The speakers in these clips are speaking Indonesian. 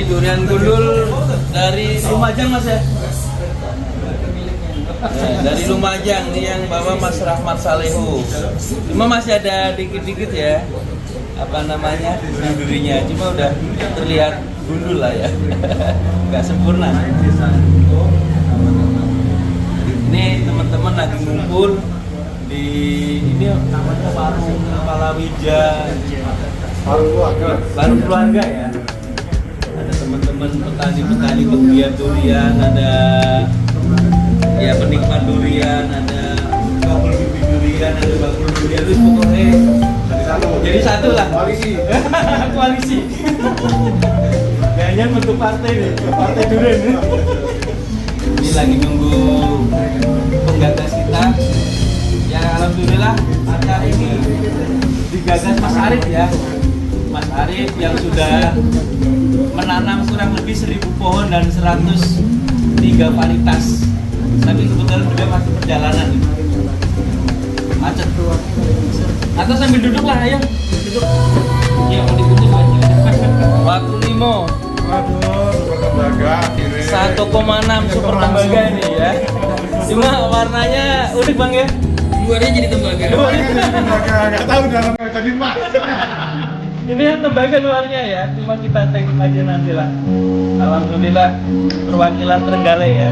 durian gundul dari Lumajang Mas ya? Dari Lumajang nih yang bawa Mas Rahmat Salehu. Cuma masih ada dikit-dikit ya, apa namanya, durinya. Cuma udah terlihat gundul lah ya, nggak sempurna. Ini teman-teman lagi ngumpul di ini namanya warung Palawija, warung keluarga ya. Ada teman-teman petani-petani penggiat durian, ada ya penikmat durian, ada bakul bibi durian, ada bakul durian, terus pokoknya jadi satu lah, koalisi. Koalisi. Kayaknya bentuk partai nih, partai durian. Ini lagi nunggu penggagas kita. Ya alhamdulillah acara ini digagas Mas Arif ya. Mas Arif yang sudah menanam kurang lebih 1000 pohon dan 103 varietas. Tapi kebetulan beliau masih perjalanan. Macet. Atau sambil duduk lah, ayo. Duduk. Iya, mau ditutup aja. Waktu limo. Waduh, super tembaga akhirnya. 1,6 super tembaga ini ya. Cuma warnanya unik Bang ya. Luarnya jadi tembaga. Nggak tahu dalamnya tadi Mas. Ini yang tembaga luarnya ya. Cuma kita tengok aja nanti lah. Alhamdulillah perwakilan Trenggalek ya.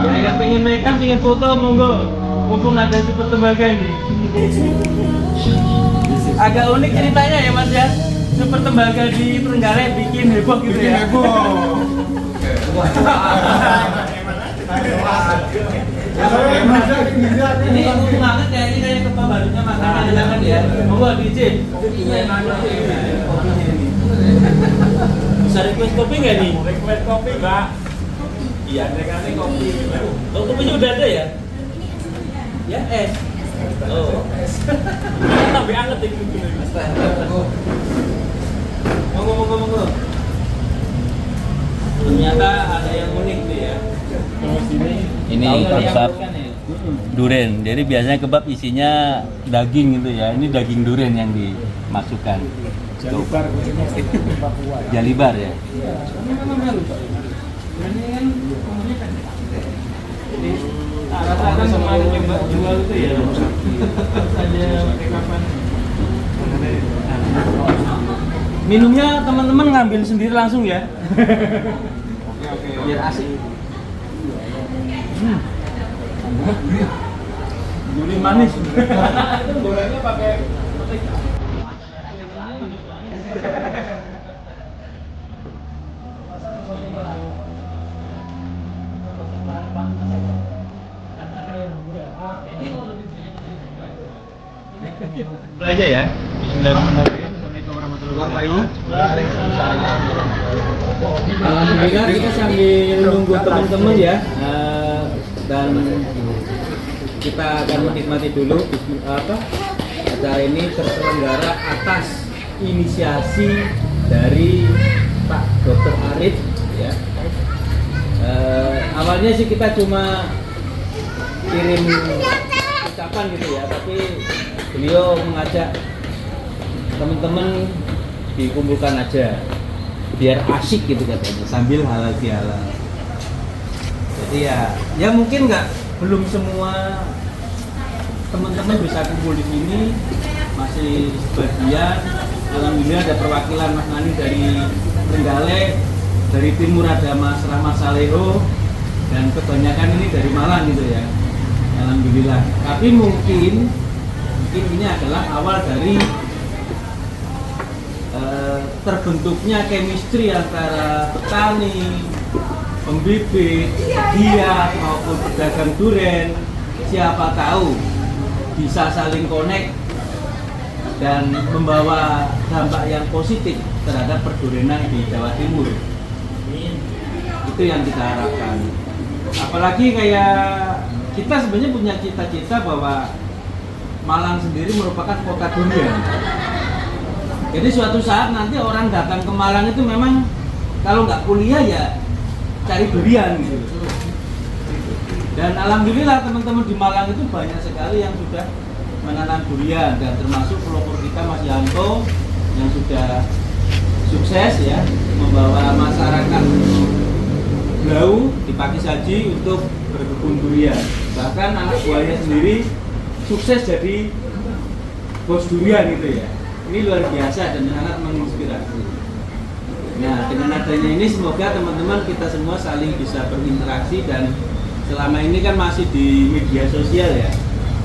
Jadi yang pengen makeup, pengen foto, monggo. Mumpung ada super tembaga ini. Agak unik ceritanya ya Mas ya. Super tembaga di Trenggalek bikin heboh gitu ya. Ini mumpung banget ya, ini kayak kepala barunya makanan jangan ya. Monggo DJ. Bisa request kopi nggak nih? Request kopi, Mbak. Iya, request kopi. Oh, kopinya udah ada ya? Ya, es. Oh. Tapi anget iki. Monggo. Ternyata ada yang unik nih ya. Ini kebab durian. Jadi biasanya kebab isinya daging gitu ya. Ini daging durian yang dimasukkan. Jalibar khususnya Papua. Jalibar ya. Rata-rata sama coba jual itu ya. Saja kapan. Minumnya teman-teman ngambil sendiri langsung ya. Oke. Biar asik. Gurih manis. Itu gorengnya pakai petik. Aja ya. Bismillahirrahmanirrahim. Assalamualaikum warahmatullahi wabarakatuh. Alhamdulillah kita sambil nunggu teman-teman ya, dan kita akan menikmati dulu acara ini terselenggara atas inisiasi dari Pak Dr. Arif ya. Awalnya sih kita cuma kirim ucapan gitu ya, tapi beliau mengajak teman-teman dikumpulkan aja biar asik gitu katanya, sambil halal bihalal. Jadi ya mungkin belum semua teman-teman bisa kumpul di sini, masih sebagian. Alhamdulillah ada perwakilan Mas Nani dari Trenggalek, dari timur ada Mas Rahmat Salehu, dan kebanyakan ini dari Malang gitu ya. Alhamdulillah. Tapi mungkin ini adalah awal dari terbentuknya chemistry antara petani, pembibit, dia maupun pedagang durian. Siapa tahu bisa saling connect dan membawa dampak yang positif terhadap perdurianan di Jawa Timur. Itu yang kita harapkan. Apalagi kayak kita sebenarnya punya cita-cita bahwa Malang sendiri merupakan kota durian. Jadi suatu saat nanti orang datang ke Malang itu memang kalau nggak kuliah ya cari durian gitu. Dan alhamdulillah teman-teman di Malang itu banyak sekali yang sudah menanam durian, dan termasuk pelopor kita Mas Yanto yang sudah sukses ya membawa masyarakat Blau di Pakis Haji untuk berkebun durian. Bahkan anak buahnya sendiri sukses jadi bos durian gitu ya. Ini luar biasa dan sangat menginspirasi. Nah, dengan adanya ini semoga teman-teman kita semua saling bisa berinteraksi, dan selama ini kan masih di media sosial ya,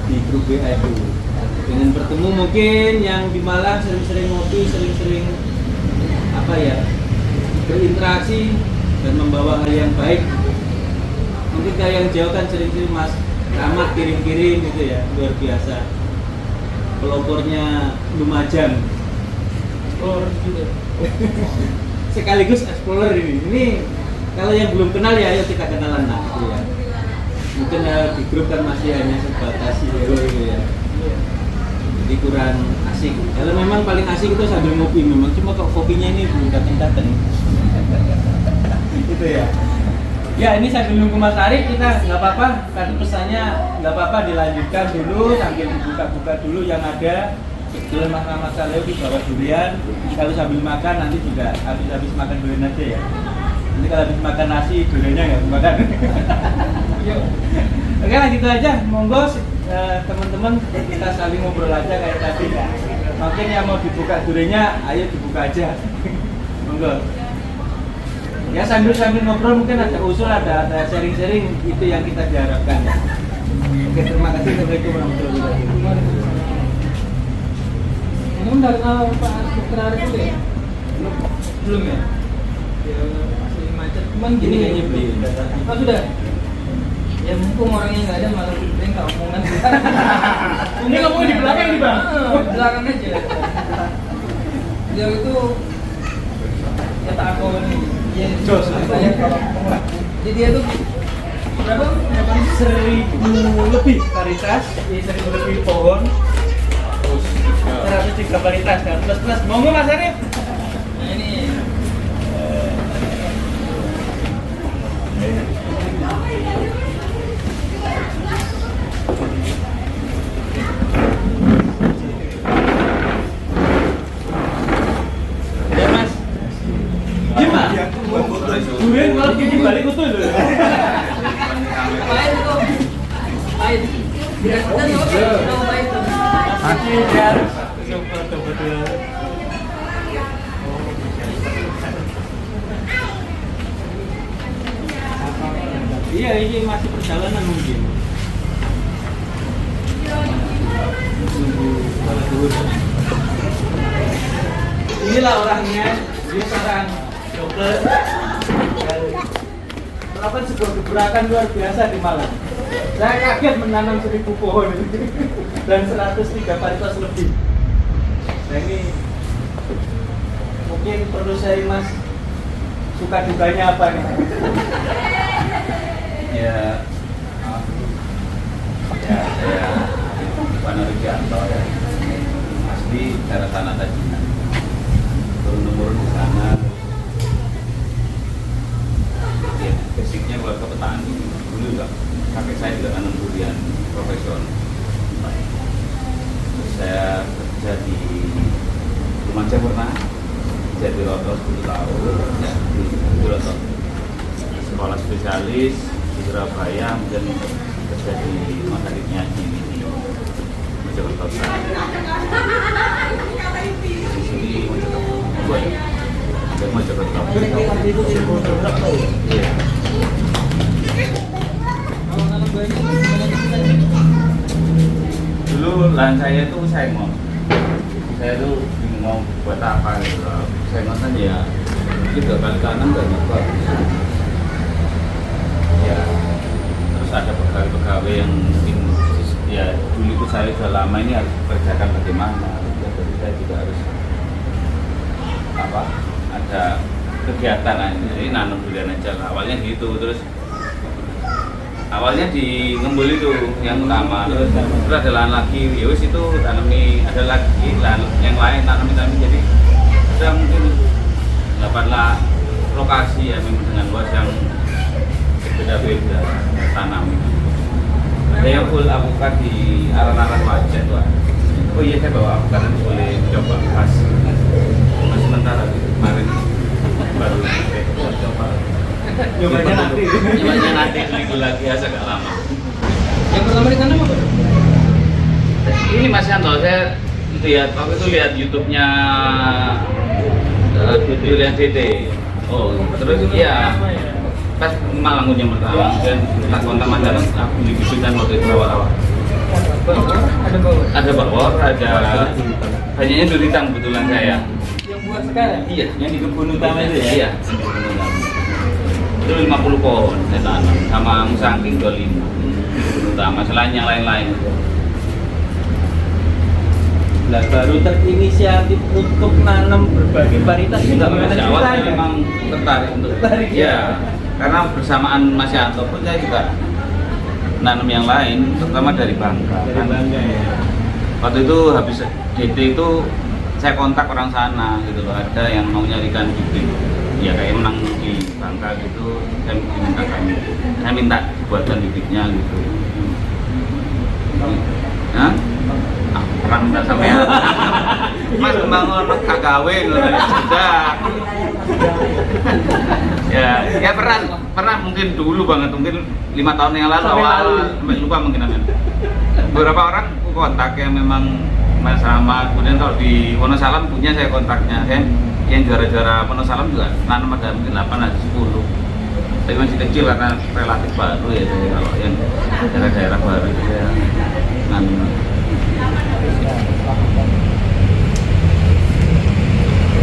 di grup WA itu. Dengan bertemu mungkin yang di Malang sering-sering ngopi, sering-sering apa ya, berinteraksi dan membawa hal yang baik. Mungkin kayak yang jauh kan sering-sering Mas Rahmat kirim-kirim gitu ya, luar biasa. Pelopornya Lumajang. Sekaligus explorer ini. Ini kalau yang belum kenal ya ayo kita kenalan lah gitu ya. Mungkin di grup kan masih hanya sebatas hero gitu ya. Jadi kurang asik. Kalau memang paling asik itu sambil ngopi memang, cuma kok kopinya ini belum datang-datang. Gitu ya. Ya ini sambil nunggu Mas Arif, kita nggak apa-apa, tadi pesannya nggak apa-apa dilanjutkan dulu sambil dibuka-buka dulu yang ada. Kebetulan Mas Rahmat Saleo di bawah durian, kalau sambil makan nanti juga habis-habis makan durian aja ya. Nanti kalau habis makan nasi duriannya nggak makan. Yuk. Oke lah gitu aja, monggo teman-teman kita saling ngobrol aja kayak tadi. Mungkin yang mau dibuka duriannya, ayo dibuka aja. Monggo. Ya sambil ngobrol mungkin ada usul, ada sharing-sharing, itu yang kita diharapkan. Oke, terima kasih. Assalamualaikum warahmatullahi wabarakatuh. Ini dari Pak Dr. Arif dulu ya? Belum ya? Ya masih macet. Cuman Ini kayaknya beli. Oh sudah? Ya mumpung orangnya nggak ada malah kita nggak omongan. Ini ngomongnya di belakang nih, Bang. Di belakang aja. Beliau itu ya tak aku nih. Iya. Jos. Saya kalau jadi dia tuh berapa? 1.000 lebih varietas, 1.000 lebih pohon. 103 varietas dan plus. Monggo Mas Arif. Nah ini. Ya Mas. Gimana? Durian kalau gini balik utuh loh. Pahit itu. Pahit. Biar kita tahu pahit tuh. Masih ya. Betul. Iya, ini masih perjalanan mungkin. Inilah orangnya, dia seorang dokter dan melakukan sebuah gebrakan luar biasa di Malang. Saya kaget menanam 1.000 pohon dan 103 varietas lebih. Nah ini mungkin perlu saya Mas, suka dukanya apa nih? Ya saya Ivan Arifianto ya, asli daerah sana tadi, turun-temurun di sana. Ya, basicnya keluarga petani. Dulu juga kakek saya juga nanam durian profesional. Terus saya kerja di Lumajang pernah, jadi Roto 10 tahun, ya, di Roto. Sekolah spesialis di Surabaya, kemudian kerja di rumah sakitnya di Mojokerto. Di sini Mojokerto. Iya. Kalau nanam banyak gimana? Dulu lahan saya itu sengon. Saya tuh bingung mau buat apa gitu. Sengon kan ya, kita kali tanam dan bagus. Ya, terus ada pegawai-pegawai yang mungkin ya dulu itu saya sudah lama ini harus kerjakan bagaimana. Ya, jadi saya juga harus apa? Ada kegiatan aja. Jadi nanam durian aja lah. Awalnya gitu, terus awalnya di Ngembul itu yang utama, terus ada lahan lagi, ya wis itu tanami, ada lagi lahan yang lain tanami, jadi ada mungkin dapatlah lokasi ya memang dengan luas yang beda-beda tanam itu. Saya full avokat di arah-arah wajah tuh. Oh iya, saya bawa avokat nanti boleh coba pas sementara kemarin baru coba. Nyobanya nanti. Nyobanya nanti seminggu lagi ya, agak lama. Yang pertama di sana apa? Ini Mas Yanto, saya lihat waktu itu lihat YouTube-nya Durian DT. Oh, terus ya pas Malang yang pertama dan tak kontak Mas Yanto, aku dibisikkan waktu itu awal-awal. Ada bawor, ada banyaknya duri hitam kebetulan saya. Yang buat sekarang? Iya, Yang di kebun utama itu ya? iya. Itu 50 pohon saya tanam sama musangking 25 utama, selain yang lain-lain. Lah baru terinisiatif untuk nanam berbagai varietas juga Mas mengenai awal saya ceritanya. memang tertarik untuk Tertarik, ya? ya, karena bersamaan Mas Yanto pun saya juga nanam yang lain, terutama dari Bangka. Dari Bangka ya. Waktu itu habis DT itu saya kontak orang sana gitu loh, ada yang mau nyarikan bibit. Ya kayak menang di Bangka gitu, saya minta buatkan bibitnya gitu. Hah? Perang minta sama ya. Mas membangun kagawe sudah. Ya pernah mungkin dulu banget, mungkin 5 tahun yang lalu sampai lupa mungkin namanya. Beberapa orang kontak yang memang Mas Rahmat, kemudian kalau di Wonosalam punya saya kontaknya, saya yang juara-juara Wonosalam juga nanam ada mungkin 8 atau 10. Tapi masih kecil karena relatif baru ya, jadi kalau yang daerah-daerah baru itu saya nanam.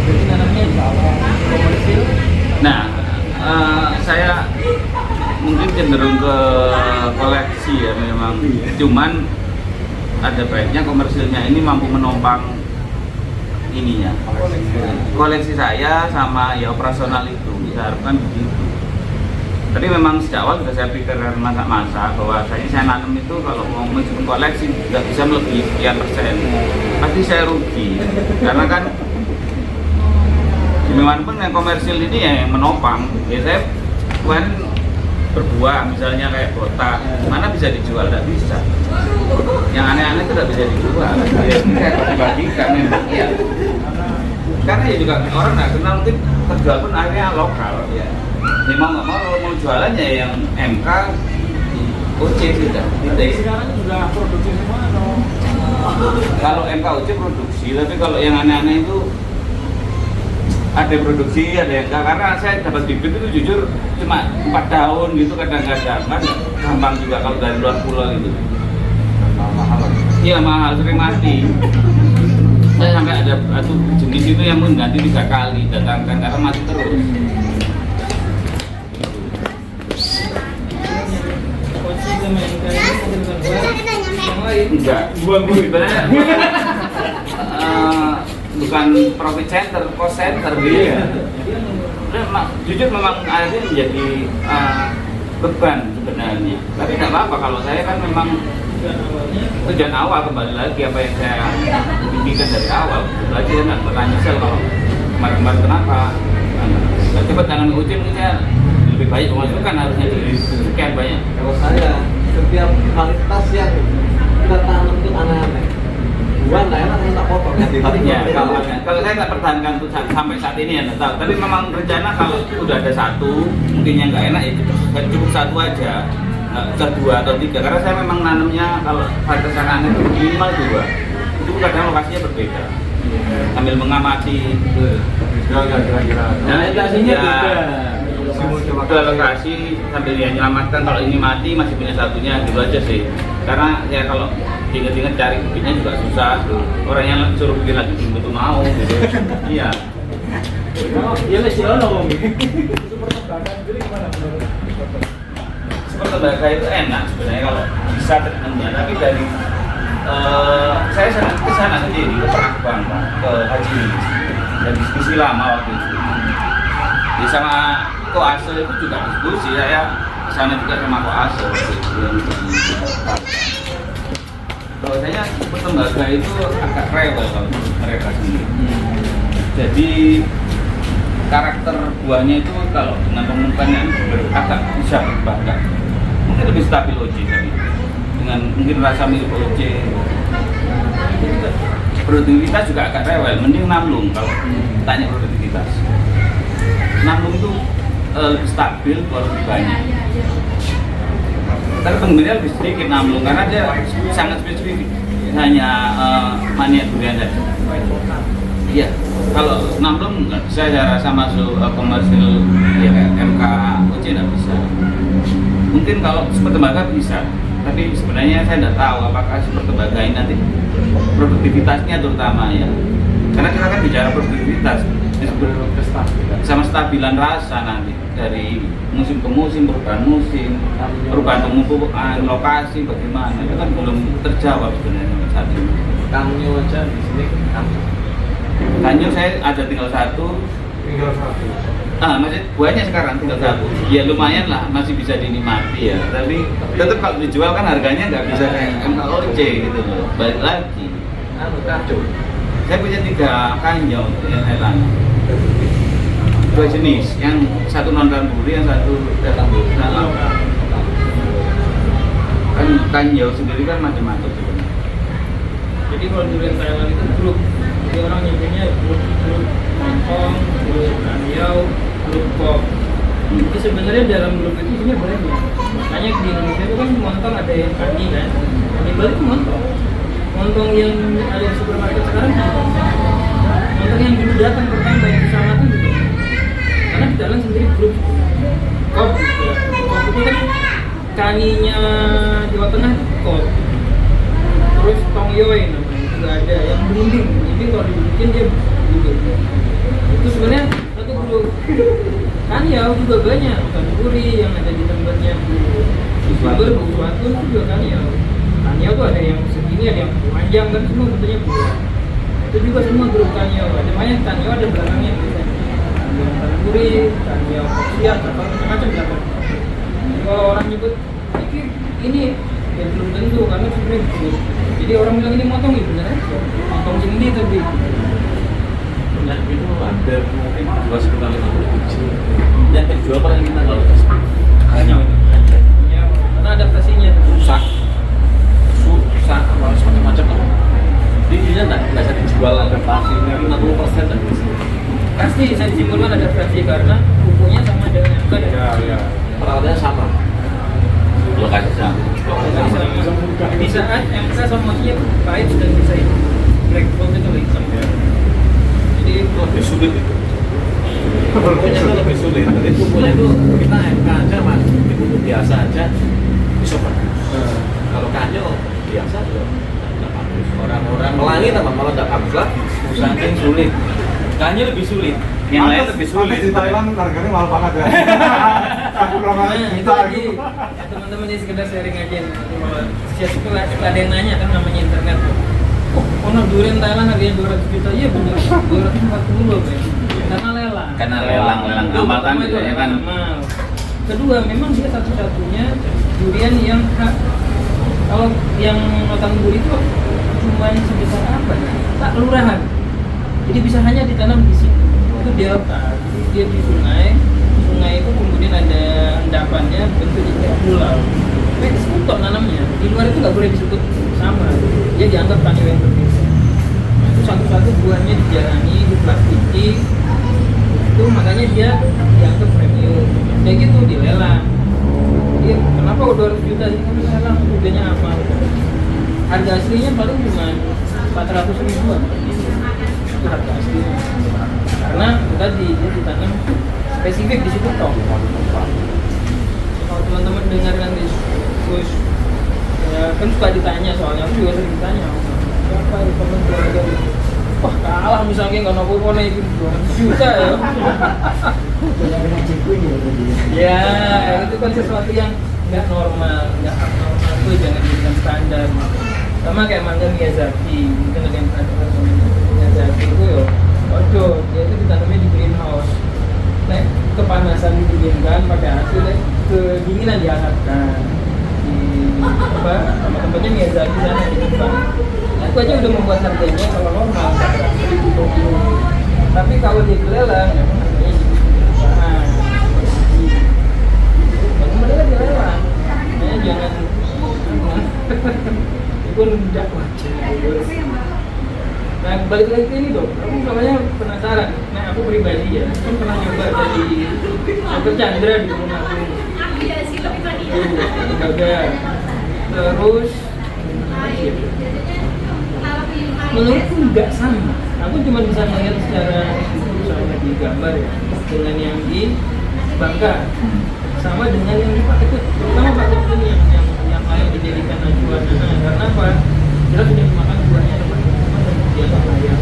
Jadi nanamnya di bawah komersil. Nah, saya mungkin cenderung ke koleksi ya memang. Cuman ada baiknya komersilnya ini mampu menopang ininya. Koleksi saya sama ya operasional itu, saya harapkan begitu. Tapi memang sejak awal sudah saya pikirkan masa-masa bahwa saya nanam itu kalau mau meskipun koleksi nggak bisa melebihi sekian persen, pasti saya rugi. Karena kan dimanapun yang komersil ini ya yang menopang. Ya saya kemarin berbuah misalnya kayak botak, mana bisa dijual? Nggak bisa. Yang aneh-aneh itu nggak bisa dijual. Ya saya bagikan memang ya. Karena ya juga orang nggak kenal, mungkin terjual pun akhirnya lokal. Ya. Ya mau nggak mau jualannya yang MK, OC sudah. Sekarang sudah produksi semua atau? Kalau MK OC produksi, tapi kalau yang aneh-aneh itu ada produksi, ada yang enggak. Karena saya dapat bibit itu jujur cuma 4 tahun gitu kadang-kadang kan gampang juga kalau dari luar pulau gitu. Mahal. Iya mahal, sering mati. Saya sampai ada satu jenis itu yang mengganti 3 kali datangkan karena mati terus. Yang lain. Enggak, sebenarnya bukan profit center, cost center gitu ya. Jujur memang akhirnya menjadi beban sebenarnya. Tapi nggak apa-apa kalau saya kan memang tujuan awal kembali lagi apa yang saya pikirkan dari awal. Itu aja saya nggak pernah nyesel kalau kemarin kenapa. Nah, coba tanam ujian saya lebih baik memasukkan harusnya di sekian banyak. Kalau saya setiap varietas yang kita tanam itu aneh-aneh. Buah nggak enak, saya tak potong ya. Ya, kalau saya tak pertahankan tuh sampai saat ini ya nggak tahu. Tapi memang rencana kalau udah ada satu, mungkin yang nggak enak ya cukup satu aja, nggak usah 2 atau 3. Karena saya memang nanamnya kalau varietas yang aneh itu minimal 2. Itu kadang lokasinya berbeda. Sambil mengamati. Kira-kira. Nah, Orientasinya ya, beda. ke lokasi sambil dia menyelamatkan, kalau ini mati masih punya satunya gitu aja sih. Karena ya kalau inget-inget cari bibitnya juga susah. Orang yang suruh bikin lagi belum tentu mau gitu. Iya. Oh, iya masih ono. Super tebakan jadi gimana menurut? Super tembakau itu enak sebenarnya kalau bisa treatmentnya, tapi dari saya senang ke sana sendiri, ke Bangka, ke Haji Wilis, dan diskusi lama waktu itu. Jadi sama Ko Asel itu juga diskusi, saya ke sana juga sama Ko Asel. Bahwasanya tembakau itu agak rewel kalau mereka sendiri. Jadi karakter buahnya itu kalau dengan pemupukannya agak bisa berbeda. Mungkin lebih stabil OJ tadi. dengan mungkin rasa mirip OC. Produktivitas juga agak rewel, mending Namlung kalau tanya produktivitas. Namlung itu lebih stabil, keluar lebih banyak. Tapi penggemarnya lebih sedikit Namlung karena dia sangat spesifik, hanya mania durian saja. Iya, kalau Namlung nggak bisa saya rasa masuk komersil ya MK OC nggak bisa. Mungkin kalau super tembaga bisa, tapi sebenarnya saya tidak tahu apakah super tembaga ini nanti produktivitasnya terutama ya. Karena kita kan bicara produktivitas, disebut sama stabilan rasa nanti dari musim ke musim, perubahan pemupukan, lokasi bagaimana itu kan belum terjawab sebenarnya saat ini. Kanyo aja di sini Kanyo saya ada tinggal satu. Masih banyak sekarang tinggal satu. Ya lumayan lah, masih bisa dinikmati ya. Tapi tetap kalau dijual kan harganya nggak bisa kayak MKOC gitu loh. Balik lagi. kacau. Saya punya 3 kanyo yang helang. 2 jenis, yang satu non ramburi, yang satu dalam. Kan kanyo sendiri kan macam-macam sebenarnya. Jadi kalau durian Thailand itu grup, jadi orang nyebutnya grup Hongkong, grup Kanyau, grup Pop. Jadi sebenarnya dalam grup itu isinya banyak. Makanya di Indonesia itu kan montong ada yang kandi kan, di Bali itu montong. Montong yang ada di supermarket sekarang juga. Montong yang dulu datang pertama yang sama itu juga. Karena di dalam sendiri grup Pop juga. Pop itu kan kaninya Jawa Tengah itu Pop. Terus Tongyoy namanya juga ada yang berunding, jadi kalau dibikin dia berunding. Itu sebenarnya satu grup. Kanyau juga banyak, Kanburi yang ada di tempatnya di Sumber, Bukuatu itu juga Kanyau. Kanyau tuh ada yang segini, ada yang panjang kan semua bentuknya bulat. Itu juga semua grup Kanyau. Ada banyak Kanyau ada belakangnya biasanya. Kanyau Kanburi, Kanyau Koksiat, macam-macam belakang. Jadi kalau orang nyebut ini ya belum tentu karena sebenarnya grup. Jadi orang bilang ini motong ya bener aja, motong sini tapi Nah itu ada mungkin jual sekitar 50 biji. Yang dijual paling kita kalau hanya ya, karena adaptasinya susah, macam-macam lah. Intinya nggak bisa dijual adaptasinya 50% dan bisa. pasti saya disimpulkan adaptasi karena bukunya sama dengan MK dan Peralatannya sama. Lokasi sama. di saat MK sama Mochinya pahit dan bisa itu black box itu hitam ya. Jadi Lebih sulit itu. Pupuknya itu lebih sulit. Jadi pupuknya itu kita MK aja mas, di pupuk biasa aja bisa bagus. Kalau kanyo biasa ya nggak bagus. Orang-orang melangi tambah malah nggak bagus lagi. Saking sulit. Kanyo lebih sulit. Yang lain lebih sulit. Di Thailand harganya mahal banget ya. Aku kurang nah, aja. itu lagi teman-teman ini sekedar sharing aja siapa ada yang nanya kan namanya internet oh durian Thailand harganya 200 juta iya bener 240 kan karena lelang Lelang amal kan biasanya kan. Kedua memang dia satu-satunya durian yang kalau yang Notang Buri itu cuma sebesar apa ya tak kelurahan jadi bisa hanya ditanam di situ itu delta jadi dia di sungai itu kemudian ada endapannya bentuknya kayak pulau kayak disebut nanamnya di luar itu nggak boleh disebut sama dia dianggap kanyo yang berbeda itu satu-satu buahnya dijalani diplastiki itu makanya dia dianggap premium kayak gitu dilelang dia kenapa 200 juta ini kan lelang harganya apa harga aslinya paling cuma 400 ribuan itu harga aslinya karena tadi dia ditanam spesifik di situ toh. Kalau teman-teman dengar nanti terus ya kan suka ditanya soalnya aku juga sering ditanya siapa ya teman keluarga wah kalah misalnya nggak nopo nih itu 200 juta ya ya itu kan sesuatu yang nggak normal nggak abnormal itu jangan jadikan standar sama kayak mangga Miyazaki mungkin ada yang pernah dengar Miyazaki itu ya waduh dia itu ditanamnya di greenhouse kepanasan didiamkan pada hasilnya kedinginan dihangatkan di tempatnya Miyazaki sana di Jepang. Nah, itu aja udah membuat harganya kalau normal 1.000 tapi kalau di lelang memang harganya jutaan. Bagaimana dilelang? Makanya jangan pun tidak wajar. Nah, balik lagi ke ini dong, aku makanya penasaran. Nah, aku pribadi ya, kan pernah nyoba dari Dr. Chandra di rumah aku. Gagal. Terus menurutku nggak sama. Aku cuma bisa melihat secara misalnya di gambar ya, dengan yang di Bangka sama dengan yang di Pak Ketut, terutama Pak Ketut yang lain dijadikan acuan. Nah, karena apa? Jelas sudah dimakan buahnya teman-teman dan dia tak layak.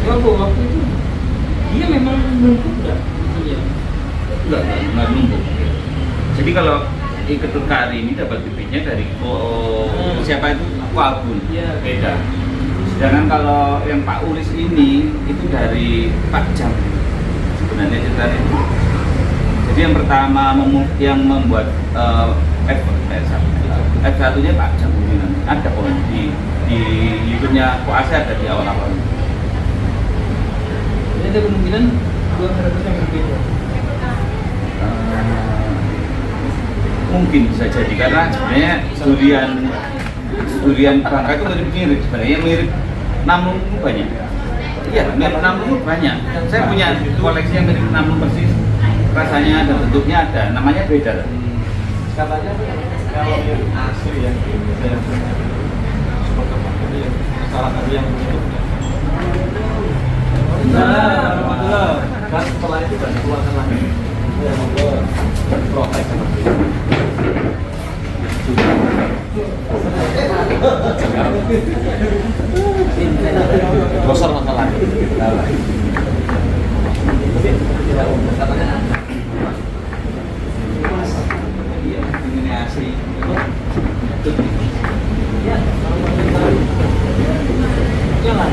Waktu itu dia memang numpuk nggak? Iya. Enggak numpuk. Jadi kalau Ketut Kari ini dapat bibitnya dari siapa itu? Wabun. Iya. Beda. Sedangkan kalau yang Pak Ulis ini itu dari Pak Jam. Sebenarnya cerita itu. Jadi yang pertama yang membuat F1-nya Pak Jam Buminan. Ada kok di YouTube-nya Koase ada di awal-awal. Jadi ada kemungkinan dua karakter yang berbeda. Mungkin bisa jadi karena sebenarnya durian Bangka itu mirip sebenarnya mirip Namlung banyak. Iya, mirip Namlung banyak. Saya punya koleksi yang mirip Namlung persis. Rasanya dan bentuknya ada, namanya beda. Katanya kalau yang asli yang saya punya seperti apa ini salah satu yang bentuknya. Alhamdulillah. Kan setelah itu kan keluarkan lagi. Ya monggo protek seperti itu. Bosor masalah. Ini asli. Jangan.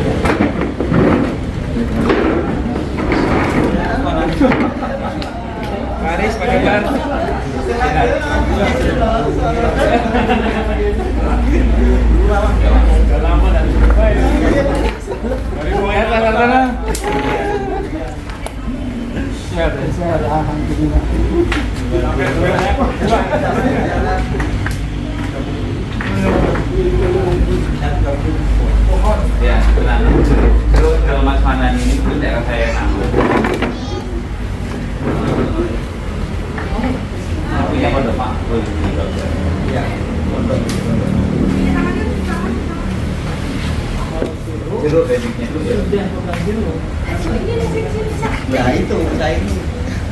Paris pakai bar. Lama dan Ya, benar. Kalau Mas Manan ini itu daerah saya Namlung. Punya pondok Pak. Iya. Pondok. Jeruk basicnya itu ya. Sudah bukan dulu. Ya itu saya ini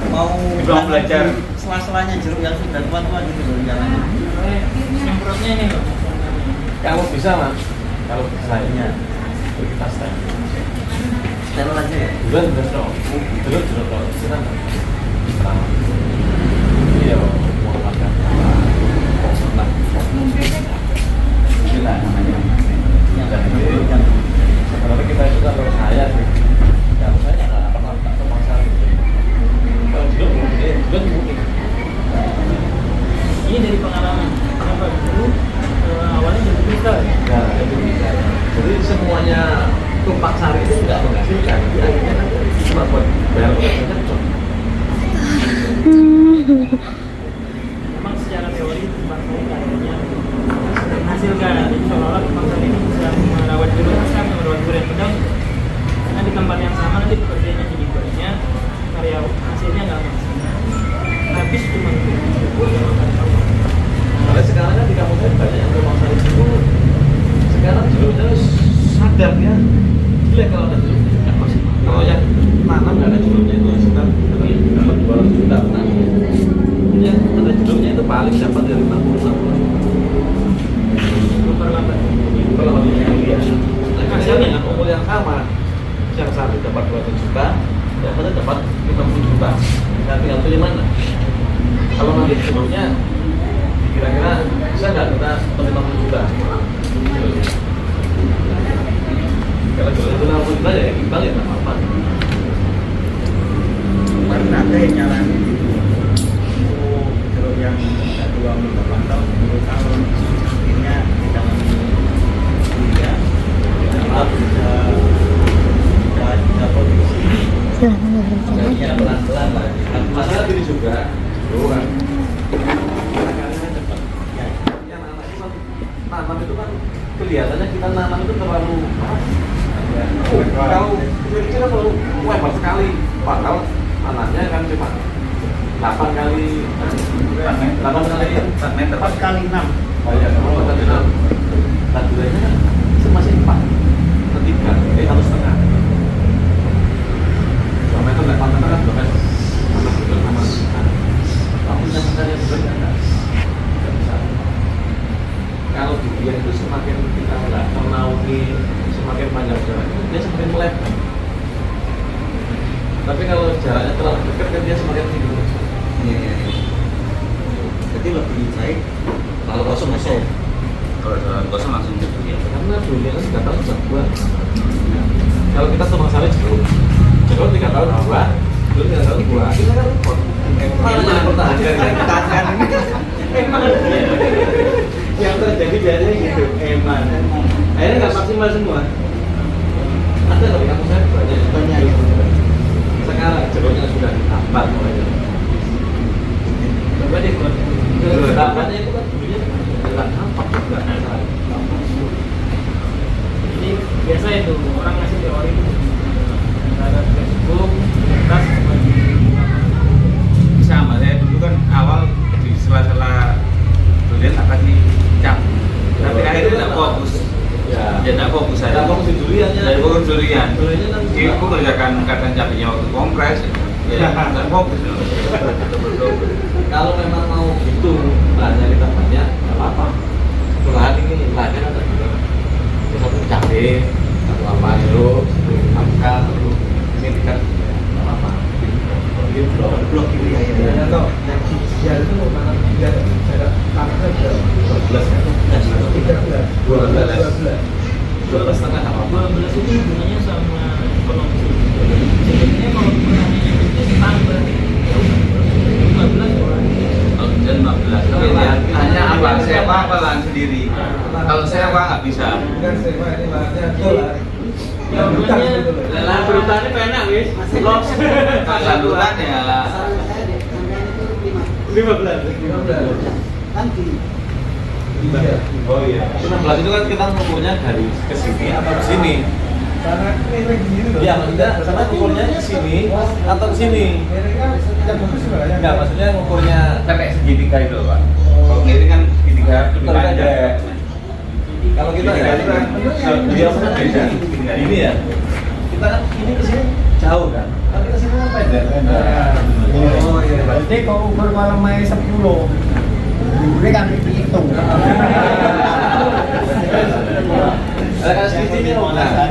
mau Belum belajar. sela-selanya jeruk yang sudah tua-tua gitu loh jalannya. Semprotnya ini loh. kalau bisa mas, kalau bisa Iya. kita stand. Channel aja ya. Bulan dong, jeruk dong, kita nggak. Iya, mau makan. Gila namanya. Yang Sebenarnya kita itu kalau saya sih, kalau saya nggak pernah tak terpaksa gitu. Kalau jeruk mungkin, jeruk mungkin. Ini dari pengalaman. Kenapa dulu awalnya jadi kristal. Nah, itu bisa. Jadi semuanya tumpang sari itu nggak menghasilkan. Jadi akhirnya nanti cuma buat bayar uangnya cocok. Memang secara teori tumpang sari akhirnya menghasilkan. Jadi seolah-olah tumpang sari ini bisa merawat jeruk asam, merawat durian pedang. Karena di tempat yang sama nanti pekerjaannya jadi banyak, karya hasilnya nggak maksimal. Habis cuma Kalau sekarang kan di kampung saya banyak yang tumpang sari itu. Sekarang jeruknya sadar ya. Gila kalau ada jeruk nggak maksimal. Kalau yang tanam nggak ada jeruknya itu sekitar dapat 200 juta menang. Yang ada jeruknya itu paling dapat dari 60-60. memperlambat. Kalau yang dia, akhirnya dengan umur yang sama, yang satu dapat 200 juta, yang satu dapat 50 juta. Nah, tinggal pilih mana? Kalau nanti jeruknya kira-kira bisa nggak kita 50 juta? Kalau jeruk itu 50 juta ya imbang ya nggak apa-apa. kemarin ada yang nyalain jeruk yang udah 28 tahun, 10 tahun akhirnya kita dia bisa produksi harganya pelan-pelan lah. Masalah gini juga, kan biasanya kita nanam itu terlalu kalau kecil-kecil kan terlalu lebar sekali, padahal anaknya kan cuma 8 kali 4 meter. 4 kali 6. oh iya, 4 kali 6 nah duranya masih 4 ke 3, 1,5 2 meter, 8 meter kan 2 meter tapi yang sebenarnya nggak bisa. Kalau dibiarkan itu semakin kita nggak menaungi, semakin panjang jaraknya dia semakin melebar. Tapi kalau jaraknya terlalu dekat kan dia semakin tinggi. Iya. Jadi lebih baik kalau kosong. Kalau jalan kosong langsung ke durian. Karena durian kan 3 tahun bisa buah. Kalau kita tumbang sari jeruk 3 tahun buah, jeruk 3 tahun buah. Kita kan repot. Malah pertahankan ini. Emang yang terjadi biasanya gitu. Emang. Akhirnya nggak maksimal semua. Ada tapi kampus saya banyak. Sekarang jeruknya sudah ditambat mulai. Coba deh buat Tampaknya itu kan dulunya nggak tampak juga. Jadi biasa itu orang ngasih teori itu antara Facebook, kertas, sama di Sama saya dulu kan awal di sela-sela durian tak kasih cap. Tapi akhirnya tidak fokus. Ya. Ya tidak fokus saya. Tidak fokus di duriannya. Dari fokus durian. Duriannya kan Aku kerjakan kadang cabenya waktu kompres. Ya, tidak fokus. kalau memang mau gitu bahannya kita banyak nggak apa-apa. Lahan ini lahannya ada juga. Satu cabai, satu apa itu, angka, ini kan nggak apa-apa. Ini blok ini ya. Atau yang dijual itu mana jarak tanahnya 12 kan? 12 setengah apa? 12 itu hubungannya sama ekonomi. Sebenarnya kalau ekonominya itu tambah 15 orang. Dan 15. Tapi ya, hanya apa? Sewa apa lahan sendiri. Kalau sewa nggak bisa. Kan sewa ini lahannya dolar. Ya hubungannya Lahan berhutangnya penak wis. Los. Saluran ya. 15. Kan di Oh iya. 16 itu kan kita ngukurnya dari ke sini atau ke sini. karena ini gini loh. Iya, maksudnya sama ngukurnya ke sini atau ke sini. Ini kan yang bagus sebenarnya. Enggak, maksudnya ngukurnya Kan kayak segitiga itu loh, Pak. Kalau ngiri kan segitiga lebih panjang. Terpendek. Kalau kita ya itu kan dia kan beda. Ini ya. Kita kan ini ke sini jauh kan. Kalau kita sini kan pendek. Oh iya. Jadi kalau ukur malam main 10. Ini kan dihitung. Kalau sini nah.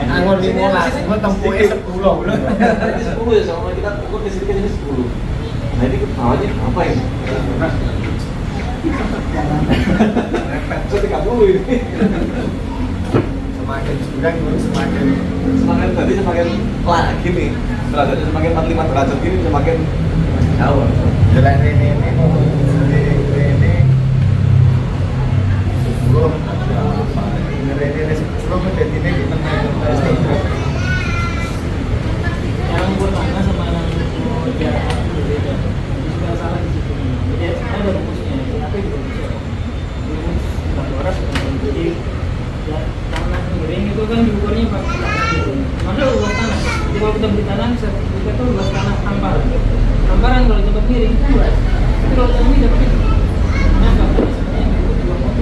Anggur 15, gue tempuhnya 10. Ini 10 ya sama kita ukur ke sini 10. Nah ini ke bawahnya apa ini? 130 ini. Semakin curang semakin Tadi semakin lagi nih. Derajatnya semakin 45 derajat gini semakin jauh. jalan ini 10 ini 10 menjadi ini di tengah yang buat tangga sama yang buat jarak berbeda. Juga salah di situ. Jadi ada rumusnya, tapi belum bisa. Rumus laboras jadi ya tanah miring itu kan diukurnya pakai tanah gitu. Maka luas tanah. Jadi kalau kita beli tanah sertifikat itu luas tanah hamparan. Hamparan kalau di tempat miring itu luas. Tapi kalau di tempat dapat itu. Kenapa? Karena sebenarnya itu 2 pohon.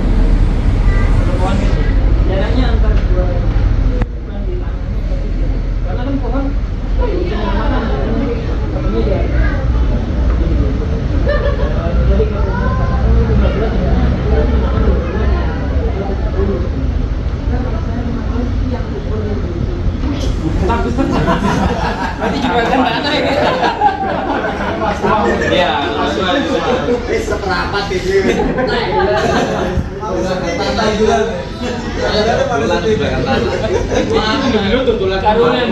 2 pohon itu. Jaraknya antara 2 bukan di tanahnya tapi di karena kan pohon jadi nanti juga kan tanah ya. Iya, seperapat itu. Karunan.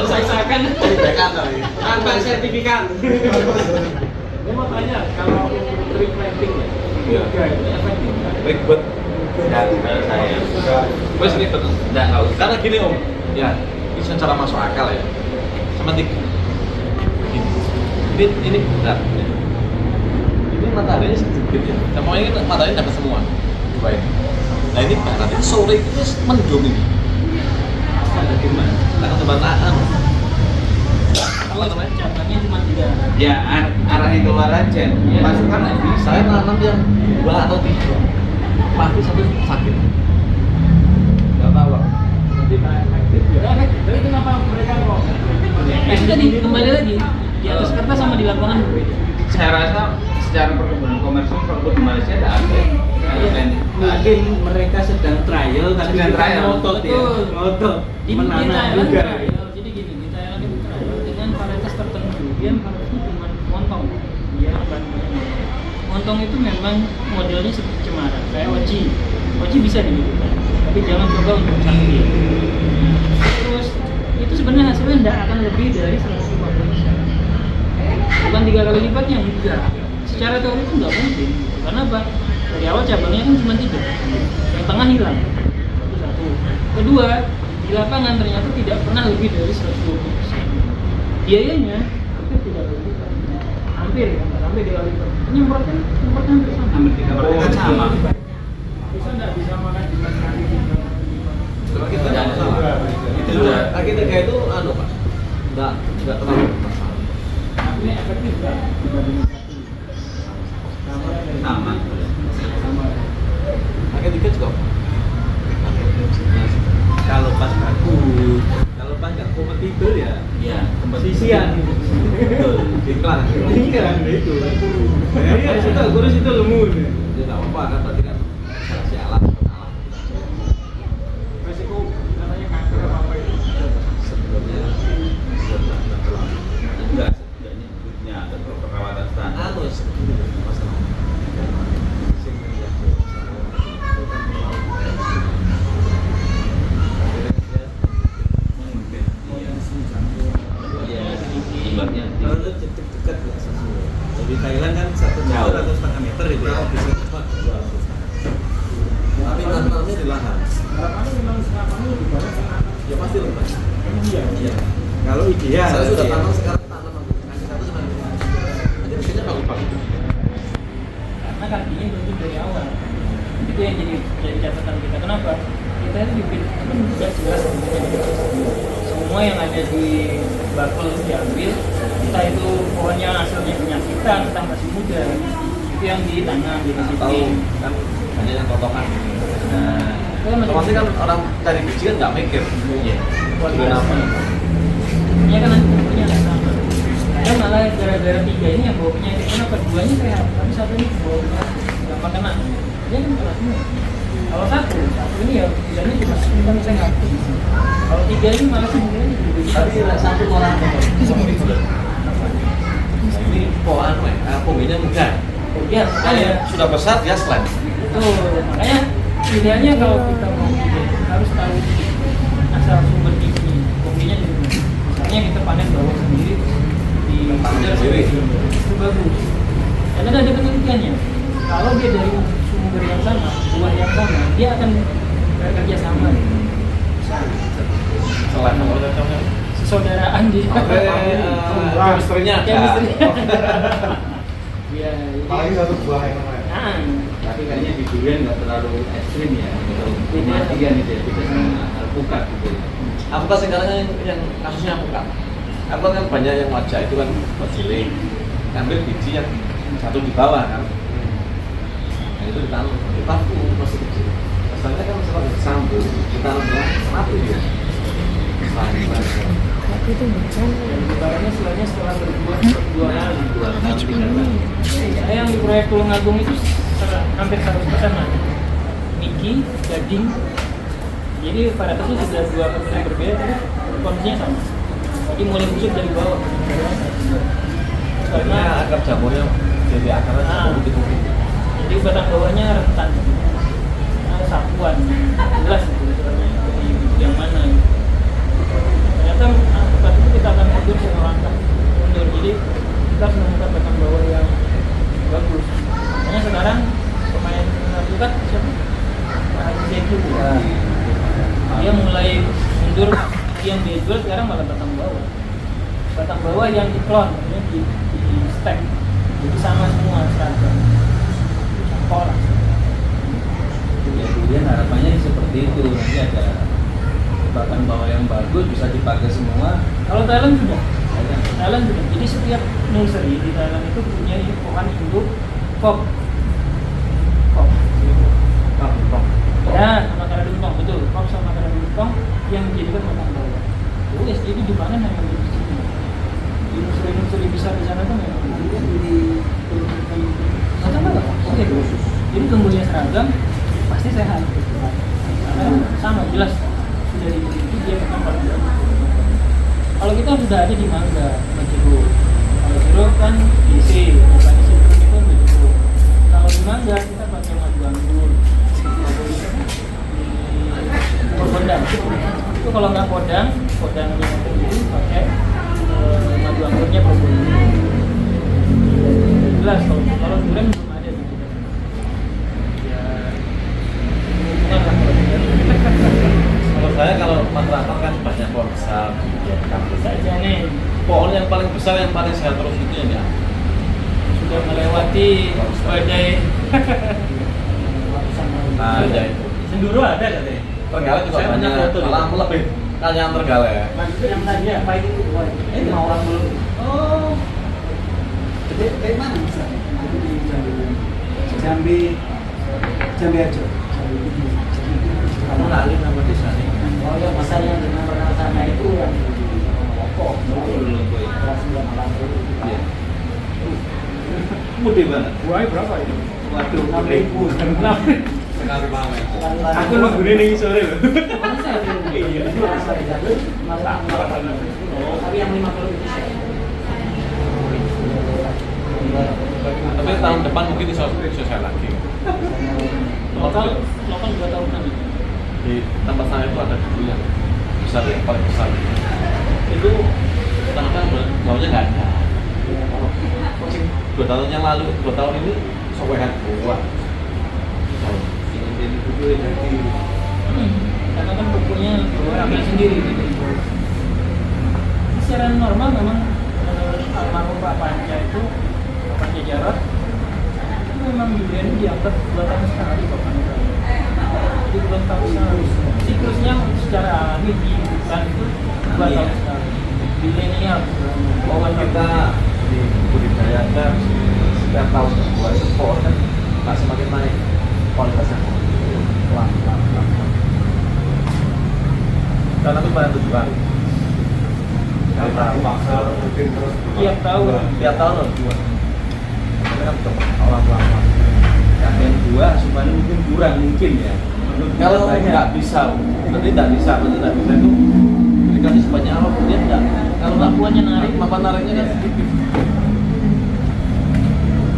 Saksakan. Tanpa sertifikat. Dia mau tanya kalau tree planting ya. Iya. Itu efektif nggak? Ribet. dan kalau saya Wes ribet. tidak tahu. Karena gini Om, ya ini secara masuk akal ya. Sama tiga. Ini berat. Ini mataharinya sedikit ya. Mau ini matahari dapat semua. baik. Nah ini Pak, nanti sore itu mendung ini. Ada di mana? Nah ke tempat lahan. Kalau cabangnya cuma 3. Ya arahin keluar aja. Masukkan nggak bisa. Saya nanam yang 2 atau 3. Pasti satu sakit. Nggak tahu. Nanti efektif ya. Efektif. Tapi kenapa mereka kok? Itu tadi kembali lagi di atas kertas sama di lapangan berbeda. Saya rasa secara perkebunan komersil kalau di Malaysia tidak ada. Mungkin mereka sedang trial tapi Sedang kita trial. ngotot ya. Betul. Ngotot. Di Menanam Thailand juga. trial. Jadi gini, di Thailand itu trial dengan varietas tertentu. Dia varietasnya cuma montong. Dia bahan-bahannya. Montong itu memang modelnya seperti cemara, kayak oci. Oci bisa dibuat, tapi jangan coba untuk sakit. Terus itu sebenarnya hasilnya tidak akan lebih dari 150%. Bukan 3 kali lipatnya, enggak. Secara teori itu nggak mungkin. Karena apa? Dari awal cabangnya kan cuma 3, yang tengah hilang. Itu satu. Kedua, di lapangan ternyata tidak pernah lebih dari 120%. Biayanya itu tidak lebih, hampir ya, sampai 2 kali lipat. Penyemprotan hampir sama. Hampir 3 sama. Bisa nggak bisa makan di kali lipat? Kalau kita nggak masalah. Itu juga. Kaki 3 itu Pak. Nggak terlalu masalah. Tapi efektif nggak dibandingin satu? Sama. Kaki 3 juga. Kalau pas bagus, kalau pas nggak kompatibel ya Ya, kompetisian. Betul. Iklan. Iklan itu. Iya, situ kurus itu lemu. Ya nggak apa-apa kan berarti kan seleksi alam. Resiko katanya kanker apa itu? Sebelumnya nggak terlalu. enggak setidaknya duitnya ada perawatan standar. Masalah. Ibaratnya Kalau itu dekat ya sesuai. Di Thailand kan 1 meter atau setengah meter itu ya. Tapi nanamnya di lahan. Harapannya memang harapannya lebih banyak karena Ya pasti lepas. iya. Iya. Kalau ideal. Saya sudah ya. tanam sekarang tanam kasih satu sama ini. Nanti bikinnya bagus-bagus. Karena kakinya bentuk dari awal. Itu yang jadi catatan kita. Kenapa? Kita itu bikin itu juga jelas sebenarnya. Semua yang ada di bakul itu diambil. Entah itu pohonnya hasilnya penyakitan, entah masih muda. Itu yang ditanam di Atau situ. kan banyak yang potongan. Nah, Itu kan masih- pasti kan orang cari biji kan nggak mikir. Iya. Sudah nama. Ini kan nanti umurnya nggak sama. Kadang malah gara-gara 3 ini yang bawa penyakit. Kenapa? 2-nya sehat, tapi 1 ini bawa penyakit. Gampang kena. Dia kan kena semua. Kalau satu ini ya tujuannya cuma sebentar saya nggak. Kalau 3 ini malah sebenarnya Tapi satu orang sama itu loh. Ini pohon, pohonnya muda. ya makanya Sudah besar dia slide. betul. Makanya pilihannya kalau kita mau bikin, harus tahu asal sumber biji. Kopinya di mana. Misalnya kita panen bawang sendiri di Panen udara sendiri. itu bagus. Karena ada penelitiannya. Kalau dia dari sumber yang sama, buah yang sama, dia akan bekerja sama. Selain nomor Saudaraan di chemistry-nya ada. Iya. Apalagi satu buah yang namanya. Nah, Tapi kayaknya di durian nggak terlalu ekstrim ya. Matian itu ya, beda sama alpukat gitu. Alpukat sekarang yang kasusnya alpukat. Alpukat kan banyak yang wajah itu kan bergiling. Ambil biji yang satu di bawah kan. Nah itu ditanam. Kita masih kecil. Asalnya kan masalah sambung. Ditanamnya mati dia. dan ibaratnya setelahnya setelah berbuah 2 kali. 2 tahun 3 tahun. Saya yang di proyek Tulungagung itu hampir 100% lah. Miki, gading. Jadi varietasnya sudah 2 persen berbeda, tapi kondisinya sama. Jadi mulai busuk dari bawah. Karena Karena akar jamurnya jadi akarnya Ah. bukit-bukit. jadi batang bawahnya rentan. Sapuan, jelas gitu. Yang mana? Ternyata alpukat itu kita akan mundur sama langkah mundur. Jadi kita harus menemukan batang bawah yang bagus. Makanya sekarang pemain alpukat siapa? Pak Haji Zeki. Dia mulai mundur, yang dia jual sekarang malah batang bawah. Batang bawah yang diklon, di stack, jadi sama semua seragam. Sampol lah. ya durian harapannya seperti itu, nanti ada bahkan bawah yang bagus bisa dipakai semua. Kalau Thailand sudah. Jadi setiap nursery di Thailand itu punya ini pohon induk kok. Ya, sama kara dumpong, betul. Kok sama kara dumpong yang dijadikan batang bawah. Terus jadi di mana yang di sini? Di nursery besar di sana tuh memang di batang bawah. Oke, khusus. Jadi tumbuhnya seragam, pasti sehat. Karena sama jelas dari itu dia memang paling bagus. Kalau kita sudah ada di mangga, jeruk. Kalau jeruk kan isi, bukan isi jeruk itu jeruk. Kalau di mangga kita pakai madu anggur. Podang. Itu kalau nggak podang yang itu pakai madu anggurnya propolis. Jelas kalau durian belum ada di kita. Ya, Kalau saya kalau masyarakat kan banyak pohon besar, ya kampus saja nih pohon yang paling besar yang paling sehat terus itu ya. sudah melewati badai. Nah, ada itu. Senduro ada katanya. Terenggalek juga Saya banyak, punya foto malah lebih kalian Terenggalek. Yang tadi apa ini? Lima orang belum. Oh. Dari mana bisa? Jambi aja. Kamu lali nama desa nih. Oh ya, masa yang dengan orang sana itu yang pokok. Kelas 9 Iya. Mudah banget. Buahnya berapa itu? Waduh, 6.000. sekali pamer. Aku mau gede nih sore loh. Iya. Tapi yang 50 itu saya. Tapi tahun depan mungkin sosial lagi. Lokal 2 tahunan itu. Di tempat saya itu ada dulu yang besar, yang paling besar. Itu ternyata baunya nggak ada. Kucing 2 tahun yang lalu, 2 tahun ini sowehan buah. Jadi buku jadi Karena kan bukunya ambil sendiri gitu. Secara normal memang menurut almarhum Pak Panca itu, Pak Panca Jarot, itu memang durian diangkat 2 tahun sekali Pak Panca. Jadi 2 tahun sekali. Siklusnya secara alami di hutan itu 2 tahun sekali. Milenial. Bahwa kita di budidaya setiap tahun buat support kan tak semakin naik kualitasnya pelan. Karena itu banyak tujuan. Tiap tahun. Tiap tahun loh dua. Ini kan untuk orang-orang. yang dua supaya mungkin kurang mungkin ya. Kalau nggak bisa, berarti nggak bisa itu dikasih sebanyak apa dia nggak. Kalau nggak Kemampuannya narik. kemampuan nariknya kan sedikit.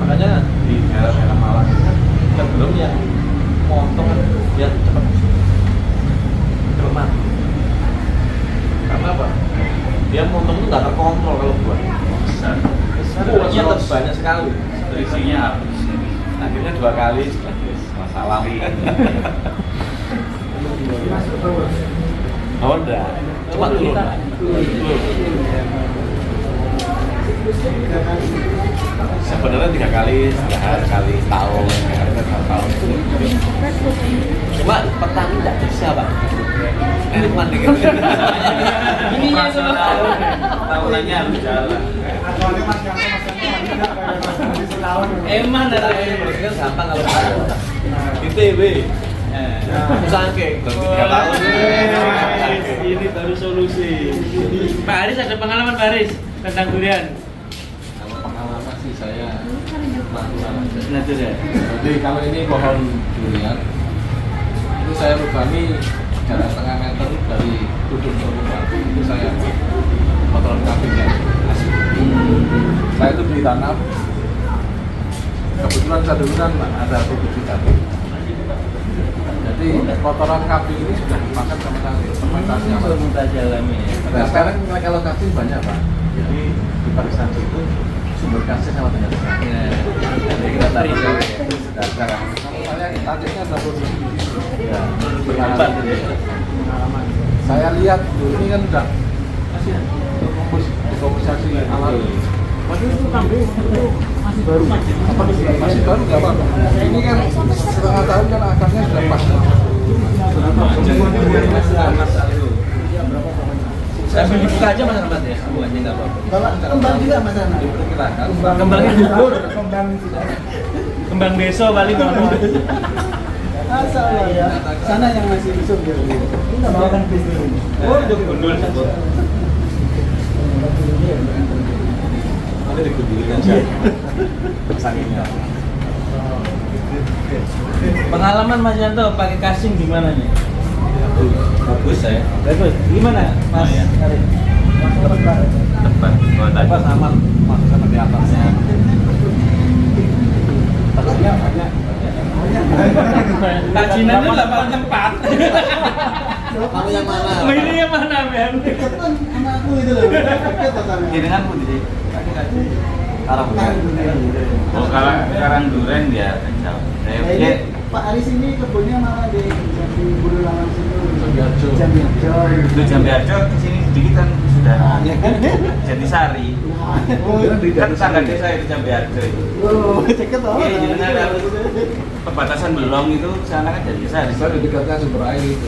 Makanya di daerah Malang itu kan cenderung yang montong kan dia cepat mati. Karena apa? Dia montong itu nggak terkontrol kalau buat. Buahnya banyak sekali. Isinya habis. Akhirnya 2 kali masalah. Oh enggak, cuma turun. Sebenarnya 3 kali sekali tahun, tahun. Cuma petani nggak bisa pak. Ini mandi gitu. Ininya itu loh. Tahunannya harus jalan. Eman ada Berarti kan gampang kalau tahu. ITB. Musangke, 3 tahun. Ini baru solusi. Pak Haris ada pengalaman Pak Haris tentang durian. Kalau pengalaman sih saya natural aja. Natural ya. Jadi kalau ini pohon durian, itu saya lubangi jarak setengah meter dari tudung ke rumah. Itu saya kotoran kambingnya asli. Saya itu ditanam. Kebetulan saya dulu kan ada produksi kambing. Jadi kotoran kambing ini sudah dimakan sama sekali. Fermentasinya Itu mutasi alami ya. nah, sekarang kalau kasih banyak pak. Jadi di parisan itu sumber kasih sama banyak sekali. Jadi kita tahu dan sekarang kalau saya targetnya ada produksi di situ. Ya, Berhebat gitu ya. pengalaman. Saya lihat dulu ini kan udah dekomposasi alami. Tapi itu kambing itu masih baru. Masih baru nggak apa-apa. Ini kan setengah tahun kan akarnya sudah pas. Sambil dibuka aja Mas Rahmat ya, aku aja nggak apa-apa. Kalau kembang juga Mas Rahmat. Diperkirakan. Kembangnya gugur. Kembang Kembang beso paling mau. asal ya. Sana yang masih busuk ya. Kita bawakan bisnis ini. Oh, itu gundul satu. Ada digundulkan sih. Sakitnya. Pengalaman Mas Yanto pakai casing gimana nih? Bagus ya. Bagus. Gimana Mas? Lumayan. Arif? Tepat. Oh, tadi. Pas aman, masuk sama di atasnya. Atasnya banyak. Tajinannya 8 tempat. Kamu yang mana? Ini yang mana, Ben? Dekat kan sama aku itu loh. Dekat sama. Ini kan pun jadi arah Oh, karang duren ya jauh. Nah, ini Pak Aris ini kebunnya malah di Bulu Lawang situ. Jambiarjo. Jambiarjo. Itu Jambiarjo di sini sedikit kan sudah Jatisari. Oh, Kan tetangga desa itu Jambiarjo itu. oh, dekat loh. Iya, jadi ada perbatasan Belong itu sana kan Jatisari. Saya di dekatnya sumber air itu.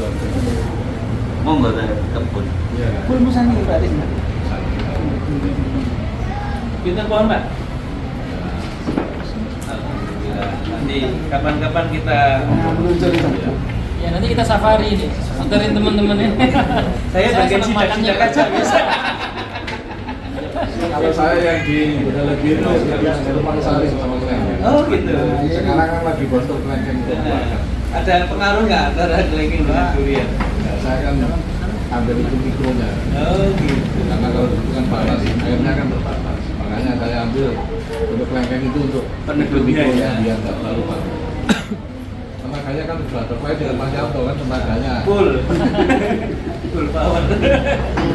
Monggo ke kebun. Iya. Full musang ini Pak Aris. Pinter pohon Pak? Alhamdulillah. Nanti kapan-kapan kita Meluncur itu. Ya nanti kita safari ini, anterin teman-temannya. Saya bagian senang makannya sidak-sidak aja bisa. Kalau saya yang di Bedale Biru, yang di Lupang Sari sama Kelengkeng. Oh gitu. Sekarang kan lagi boston Kelengkeng itu. Ada pengaruh nggak antara kelengking dengan durian? Saya kan ambil itu mikronya. Oh gitu. Karena kalau itu kan batas, airnya kan terbatas. Makanya saya ambil untuk kelengkeng itu untuk Penegurnya ya. biar nggak terlalu panas. Tenaganya kan sudah terkait dengan Mas Yanto kan tenaganya. Full. Full power.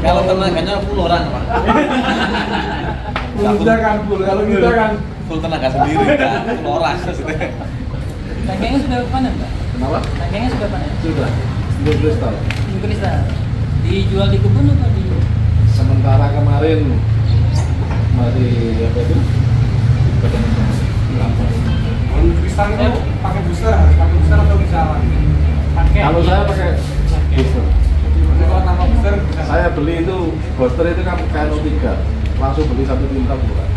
Kalau tenaganya full orang Pak. Kita kan full, kalau kita kan Full tenaga sendiri kan, full orang. Tangkengnya sudah panen, Pak? kenapa? Tangkengnya sudah panen? Sudah, sudah kristal. Di kristal. Dijual di kebun atau di? Sementara kemarin masih apa itu? Kristal itu pakai booster atau bisa Pakai. Kalau saya pakai booster. kalau tanpa booster bisa Saya beli itu booster itu kan KNO 3, langsung beli 1 tinta bulan.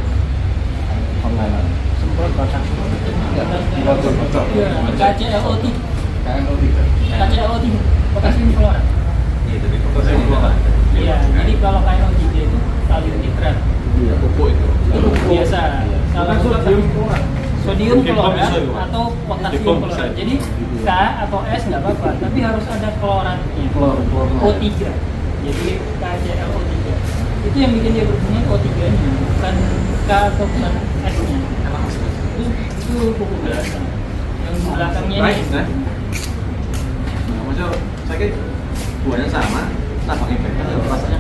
Online. Sempat baca. Bocor. KCLO 3. KNO 3. KCLO 3. Potassium klora. Iya, tapi fokusnya dulu Pak. Iya, jadi kalau KNO 3 itu kali nitrat. Iya, pupuk itu. Itu biasa. Kalau sodium klora Dikom bisa, atau potasium Dikom klora. bisa. Jadi K atau S nggak apa-apa, tapi harus ada kloratnya. Klor. O3. Jadi KClO 3. Itu yang bikin dia berbunyi O3-nya, bukan K atau bukan S-nya. Itu pupuk biasa. Yang belakangnya Baik, ini. nah. Nah, maksudnya sakit buahnya sama, nah pakai beda rasanya.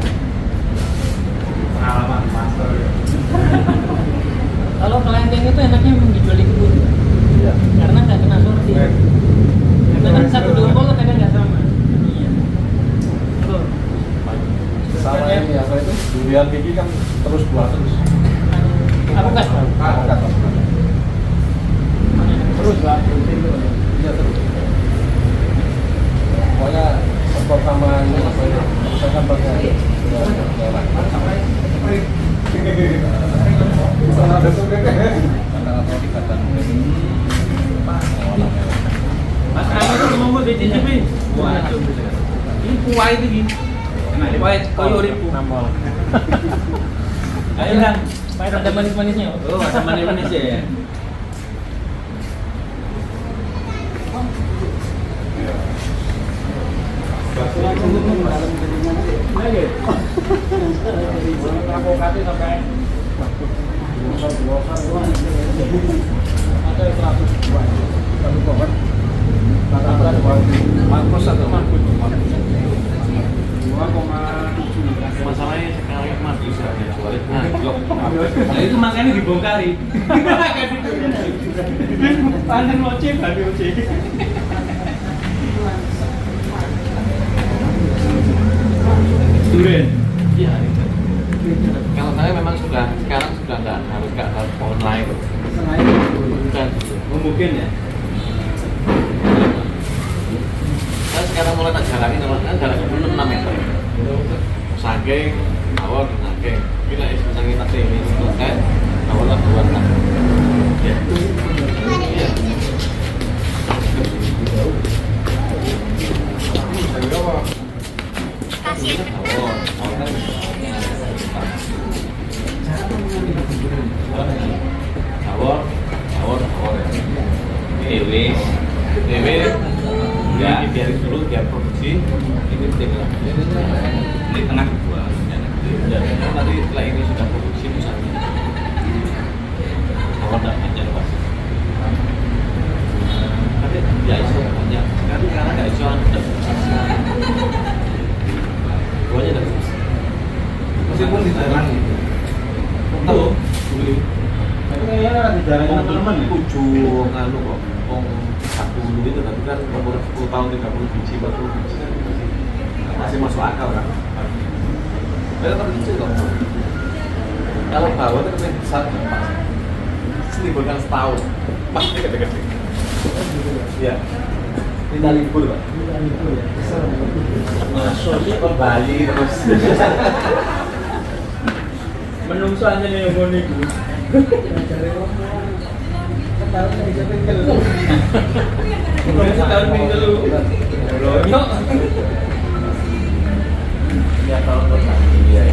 Pengalaman master. Kalau kelengkeng itu enaknya memang dijual di kebun, Iya. karena nggak kena sortir. Karena satu dompol kadang nggak sama. Iya. Betul. Sama ini apa itu? Durian gigi kan terus buah terus. Aku gas tahu. Terus lah, iya terus. Pokoknya support sama ini apa itu? Saya kan pakai Mas Ayu itu mau dicicipi. Waduh. Ini kuah itu gini. Kuah koyo ribu. Ayo Kang. Pahit ada manis-manisnya. Oh, ada manis-manisnya ya. Avokado sampai Masalahnya sekarang mati nah, itu makanya dibongkari. Panen moce, bali moce. Durian. Iya. kalau saya memang sekarang sudah nggak ada pohon lain. Bukan. Mungkin ya. Saya sekarang mulai tak jalanin, kan jaraknya belum 6 meter. Saking, awal, saking. Bila isu saking tadi ini selesai, awal lah buat lah. Ya. Iya. Awal ya. Dewe, ya biarin dulu biar produksi. Ini tinggal Ini tengah dua. dan nanti setelah ini sudah produksi misalnya. Awal tak ajar pas. Tapi ya iso banyak. Sekarang nggak iso ada. Duanya ada. Meskipun di jalan gitu. Tahu? Tapi kayaknya di jalan Teman-teman tujuh nganu kok, 40 itu tapi kan umur 10 tahun 30 biji 40 biji kan masih masuk akal kan. Saya kan kecil kok. Kalau bawah itu kan besar pas. Liburkan setahun, pasti gede-gede. Iya. Kita libur pak. Masuknya ke Bali terus. Menungso aja nih yang mau niku. Setahun minggu dulu. Bonyok. Ya tahun lagi ya.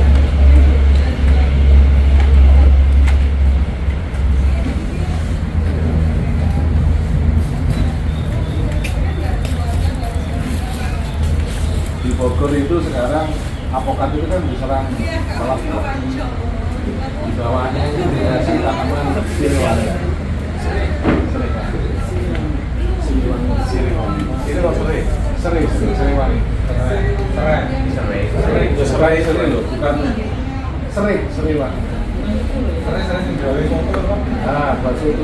di Bogor itu sekarang apokat itu kan diserang malah di bawahnya itu dikasih tanaman siriwangi. Siriwangi. Serai loh, bukan siriwangi. Ah, bakso itu.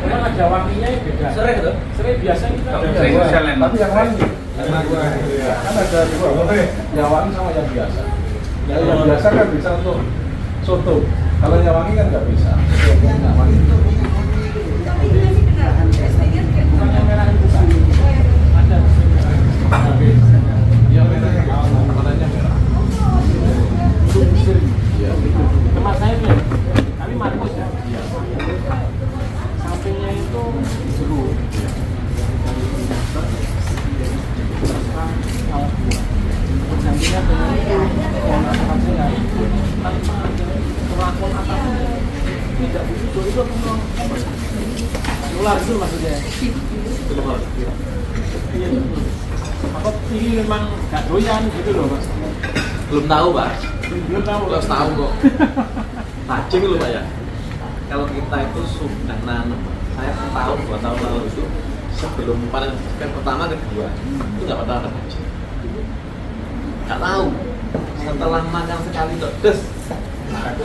Memang ada wanginya beda. Serai tuh. Serai biasa kita. Tapi yang wangi. Kan ada dua, yang wangi sama yang biasa. Yang biasa kan bisa untuk soto. Kalau yang wangi kan nggak bisa. Nggak wangi. Yang merah itu kan. Ada. Yang merahnya warnanya merah. Iya. Tempat saya tuh. Tapi Markus ya. Sampingnya itu jeruk. Gantinya dengan pohon atasnya tanpa ada perlakuan apapun tidak begitu itu nular itu maksudnya. Iya. Apa ini memang gak doyan gitu loh mas? Belum tahu pak. Belum tahu. Belum tahu kok. Tajing loh pak ya. Kalau kita itu sudah nanam, saya setahun 2 tahun lalu itu sebelum panen pertama kedua itu nggak pernah ada tajing. Nggak tahu. Setelah makan sekali tuh, des.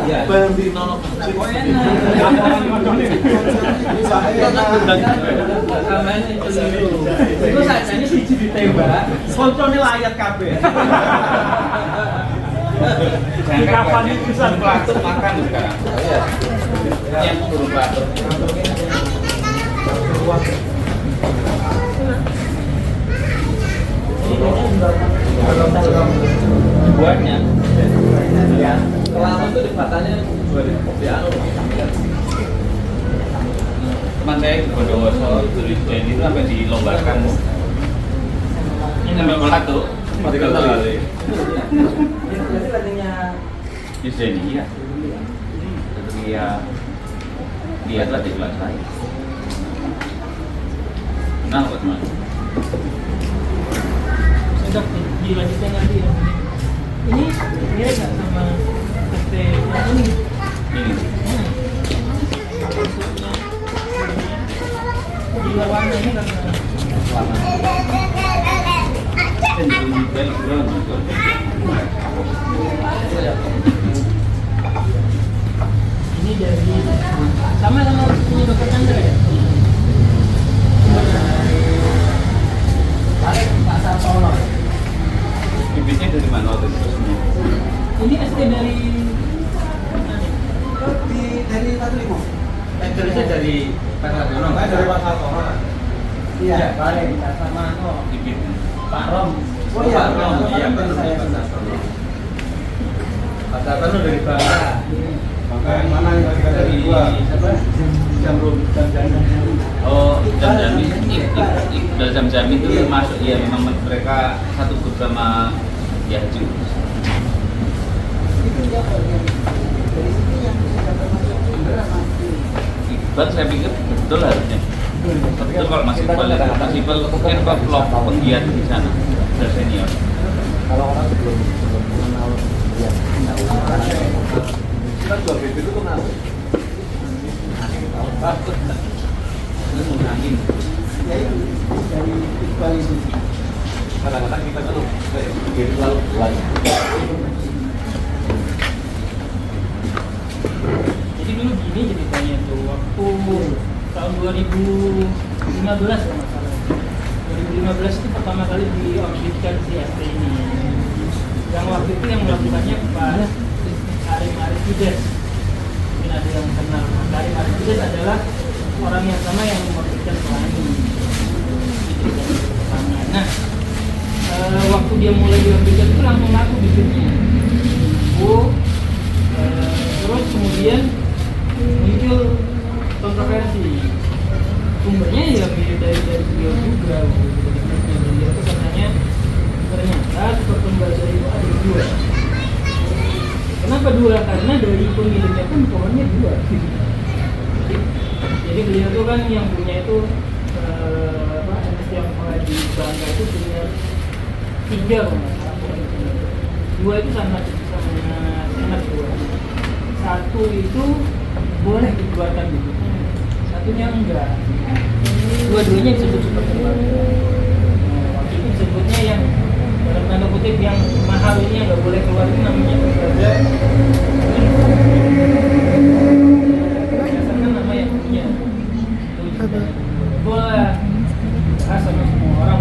Iya. Bambi nolok tajing. Itu sajane siji ditembak, koncone layat kabeh. Di kapan itu bisa langsung makan sekarang? Iya. Yang berubah. Buatnya. Ya. Kelapa itu dibatanya 2000 ya. Teman saya di Bondowoso tulis itu sampai dilombakan. Ini sampai kolak tuh. Masih kali. Jadi katanya Yuseni ya. Dia telah di kelas saya. Kenapa teman? sudah dilanjutkan lagi ya. Ini mirip nggak sama ST yang ini? Ini. Gila warnanya karena ini dari sama punya dokter Chandra ya? Pak Sartono. Bibitnya dari mana waktu itu? Ini ST dari dari Tatu Limo. Terusnya dari Pasar Dono. Dari Pasar Tono. Iya, balik sama Ibit. Pak Rom. Oh iya, Rom. Iya, dari saya Pasar Dono. Pasar Dono dari Bangka. Maka yang mana yang dari dua? Siapa? Jamrum dan Oh, jam-jam Iqbal jam-jam itu masuk ya, memang mereka satu grup sama ya Haji Ulus. Itu dia bagian dari sini yang sudah termasuk mati. Iqbal saya pikir betul harusnya. Betul kalau Mas Iqbal itu, Mas Iqbal kan kelompok penggiat di sana, sudah senior. kalau orang belum mengenal dia tidak usah. Kita jual BP itu kenal. Angin. Ya itu dari Iqbal itu. Kadang-kadang kita kan BP lalu bulan. Jadi dulu gini ceritanya tuh, waktu tahun 2015 kalau nggak salah. 2015 itu pertama kali diorbitkan si ST ini. Yang waktu itu yang melakukannya Pak Karim Arifides. Mungkin ada yang kenal. Karim Arifides adalah orang yang sama yang mengorbitkan Pelangi. Itu yang pertama. Nah, waktu dia mulai diorbitkan itu langsung laku bikinnya. Terus kemudian muncul kontroversi. Sumbernya ya mirip dari beliau juga. Beliau itu katanya ternyata super tembaga itu ada dua. Kenapa dua? Karena dari pemiliknya pun pohonnya dua. Jadi beliau itu kan yang punya itu yang mulai di Bangka itu punya 3 kalau nggak salah. 2 itu sangat dua. 1 itu boleh dikeluarkan gitu, satunya enggak. Dua-duanya disebut super tembaga. Waktu itu disebutnya yang dalam tanda kutip yang mahal ini yang nggak boleh keluar itu namanya tembaga. Biasanya nama yang punya. Boleh bahas sama semua orang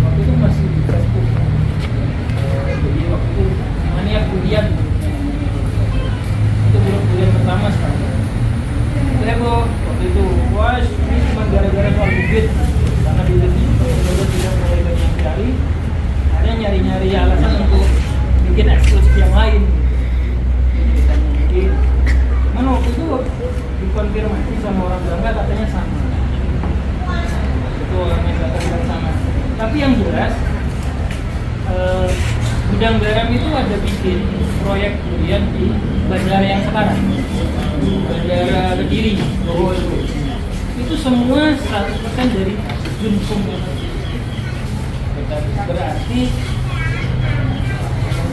waktu itu masih di Facebook. Jadi waktu itu namanya kuliah itu belum kuliah pertama sekarang. Heboh waktu itu, wah ini cuma gara-gara soal bibit karena bibit itu tidak mulai banyak yang cari, akhirnya nyari-nyari alasan untuk bikin eksklusif yang lain. Ceritanya mungkin, cuman waktu itu dikonfirmasi sama orang Bangka katanya sama. Itu orang yang katakan sama. Tapi yang jelas, Gudang Garam itu ada bikin proyek durian di bandara yang sekarang, Bandara Kediri, Lowo itu semua 100% dari Junsung. Berarti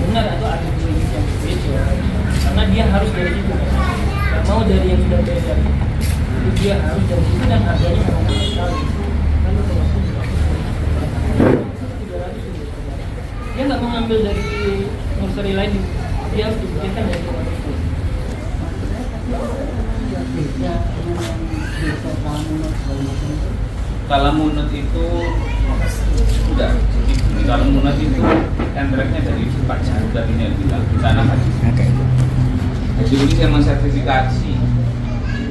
benar atau ada klinik yang berbeda, karena dia harus dari situ, nggak mau dari yang sudah beda. Jadi dia harus dari situ dan harganya memang mahal sekali. Lalu dia nggak mengambil dari nursery lain, dia harus diberikan dari tempat itu. Kalamunut itu udah, di Kalamunut itu endreknya dari Pak Janda ini yang bilang di sana Haji. Haji Ulis yang mensertifikasi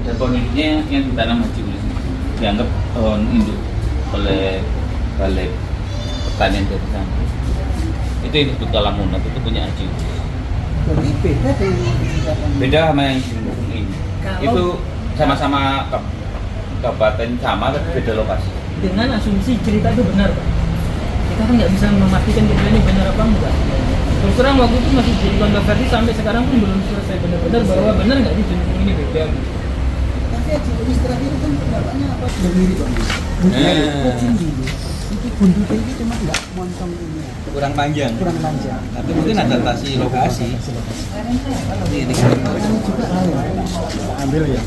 dan pemiliknya yang ditanam Haji Ulis dianggap pohon induk oleh Balai Pertanian dari sana. Itu yang disebut Kalamunut, itu punya Haji Ulis. Jadi beda dengan Beda sama yang di Mumpung ini. Itu sama-sama kabupaten sama tapi beda lokasi. Dengan asumsi cerita itu benar, Pak. Kita kan nggak bisa memastikan cerita ini benar apa enggak. Terus terang waktu itu masih jadi kontroversi sampai sekarang pun belum selesai benar-benar bahwa benar nggak sih jenis ini beda. tapi Haji Ulis terakhir kan pendapatnya apa? Berdiri Pak. Buntutnya tinggi. Itu buntutnya itu cuma nggak montong ini. Kurang panjang. Kurang panjang. Tapi mungkin adaptasi lokasi. Ini juga lain. Ambil ya.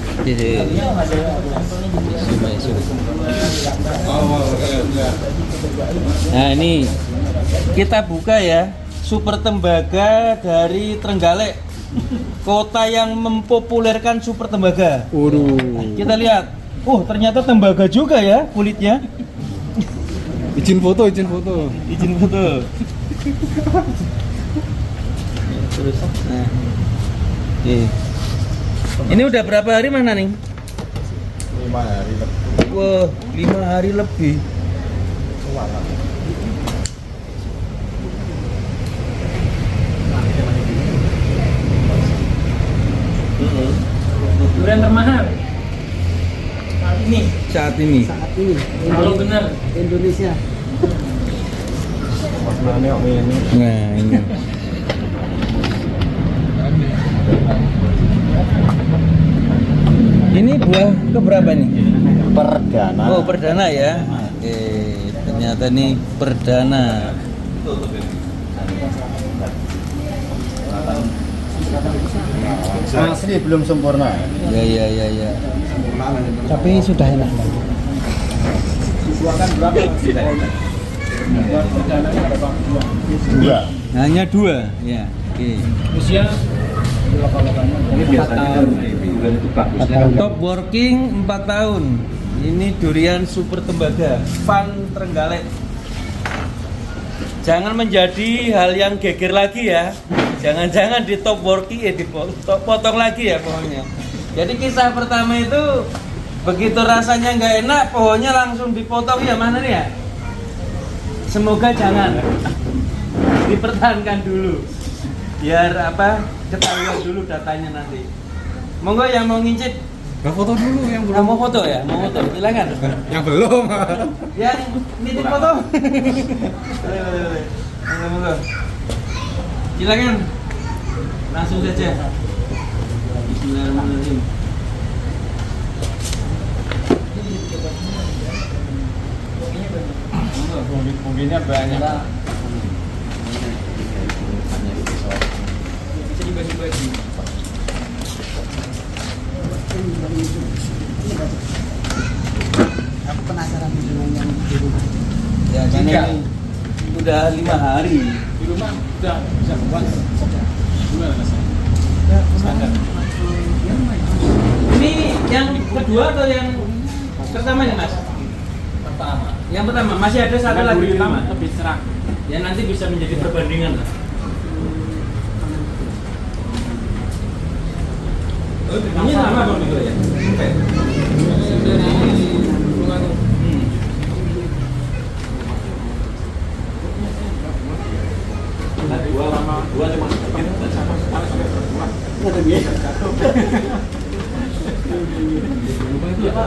Nah ini kita buka ya, super tembaga dari Trenggalek, kota yang mempopulerkan super tembaga. Waduh. Kita lihat, ternyata tembaga juga ya kulitnya. Izin foto. Izin foto. Terus, nah, Ini udah berapa hari Mas Naning? 5 hari lebih. Wah, 5 hari lebih. Durian termahal saat ini. Saat ini. Saat ini Kalau benar. Indonesia. Maknanya ini. Nah, ini. Ini buah keberapa nih? Perdana. Oh, perdana ya. Oke, ternyata nih perdana. Asli belum sempurna. Ya. Tapi sudah enak. Buahkan berapa? Perdananya berapa? 2. Hanya 2, ya. Oke. Usia Ini biasanya durian itu bagusnya kan Top working 4 tahun. Ini durian super tembaga, Van Trenggalek. Jangan menjadi hal yang geger lagi ya. Jangan-jangan di top working ya dipotong lagi ya pohonnya. Jadi kisah pertama itu begitu rasanya nggak enak, pohonnya langsung dipotong ya mana nih ya? Semoga jangan dipertahankan dulu. Biar apa? Ketahuan dulu datanya nanti. Monggo yang mau ngincit. Nggak foto dulu yang Mau foto ya? Mau foto, silakan. Yang belum. Yang nitip foto. Boleh. Monggo. Silakan. Langsung saja. Bismillahirrahmanirrahim. Mungkinnya banyak. bisa dibagi-bagi. Aku penasaran dengan yang di rumah. Ya, karena ini udah 5 hari. Di rumah udah bisa buat. Gimana rasanya? Standar. Ini yang kedua atau yang pertama nih Mas? Pertama. Yang pertama masih ada satu lagi di rumah. Lebih cerah. Ya nanti bisa menjadi perbandingan lah. Oh, ini sama Bang Miko ya? Oke. Dari Tulungagung. Dua cuma kita sama sampai berkurang. Ada biaya. Rumah itu apa?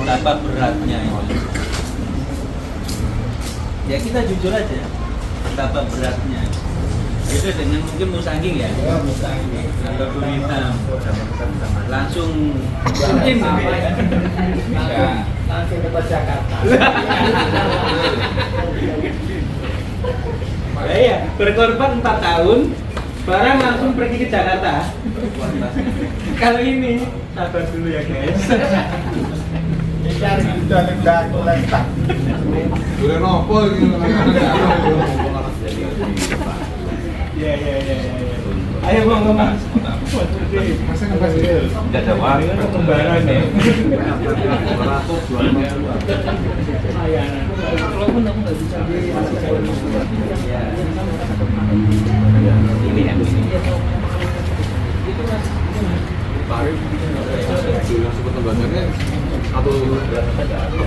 Betapa beratnya ini. Ya kita jujur aja, betapa beratnya. Itu dengan mungkin musangking ya. Musangking. Kalau duri hitam, langsung mungkin Langsung ke Jakarta. ya, berkorban 4 tahun, barang langsung pergi ke Jakarta. Kalau ini sabar dulu ya guys. Udah nopo gitu. Iya. Ayo Bang, Mas. Masa nggak sih? Tidak ada waktu. Kembaran ya. Walaupun aku nggak bisa Ini ya. Yang super tembakannya atau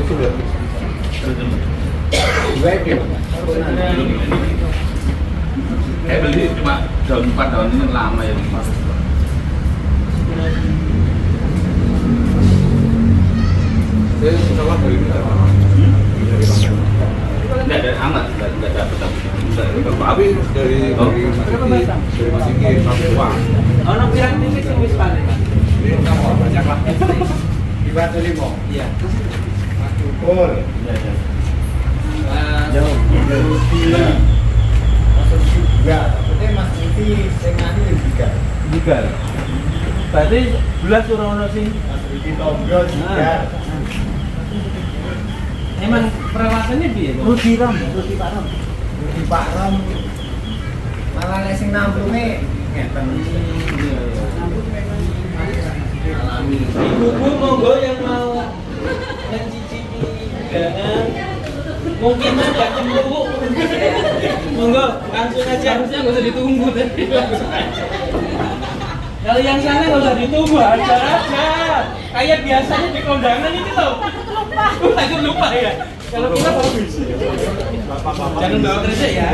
sudah? Kayak beli cuma daun 4 daun ini lama ya. Saya salah dari Tidak ada amat, tidak ada tapi dari Mas Iki sampai Wah. Ono pirang titik sing wis panen. Banyak lah. Di Batu Limo. Iya. Mas Ukur. Jauh. Masuk juga. Tapi Mas Iki saya ngani juga. Juga. Berarti belas ora sing Di Tombol juga. Emang perawatannya piye? Rudi Ram, Rudi Pak Ram. Di Pak Ram. Malah nek sing nampune ngeten. Alami. ibu-ibu monggo yang mau mencicipi hidangan mungkin agak cemburu monggo langsung aja. Harusnya nggak usah ditunggu tadi. Kalau yang sana nggak usah ditunggu aja kayak biasanya di kondangan ini loh langsung lupa ya. Kalau kita baru bisa jangan bawa kerja ya.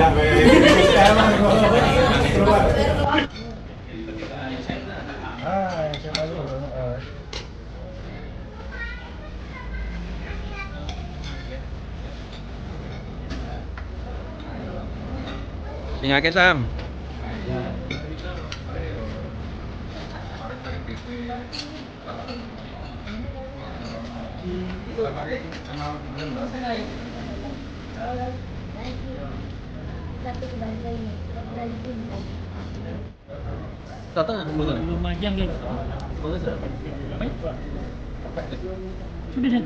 Tinggal ke Sam. Lumajang guys. Sudah dah.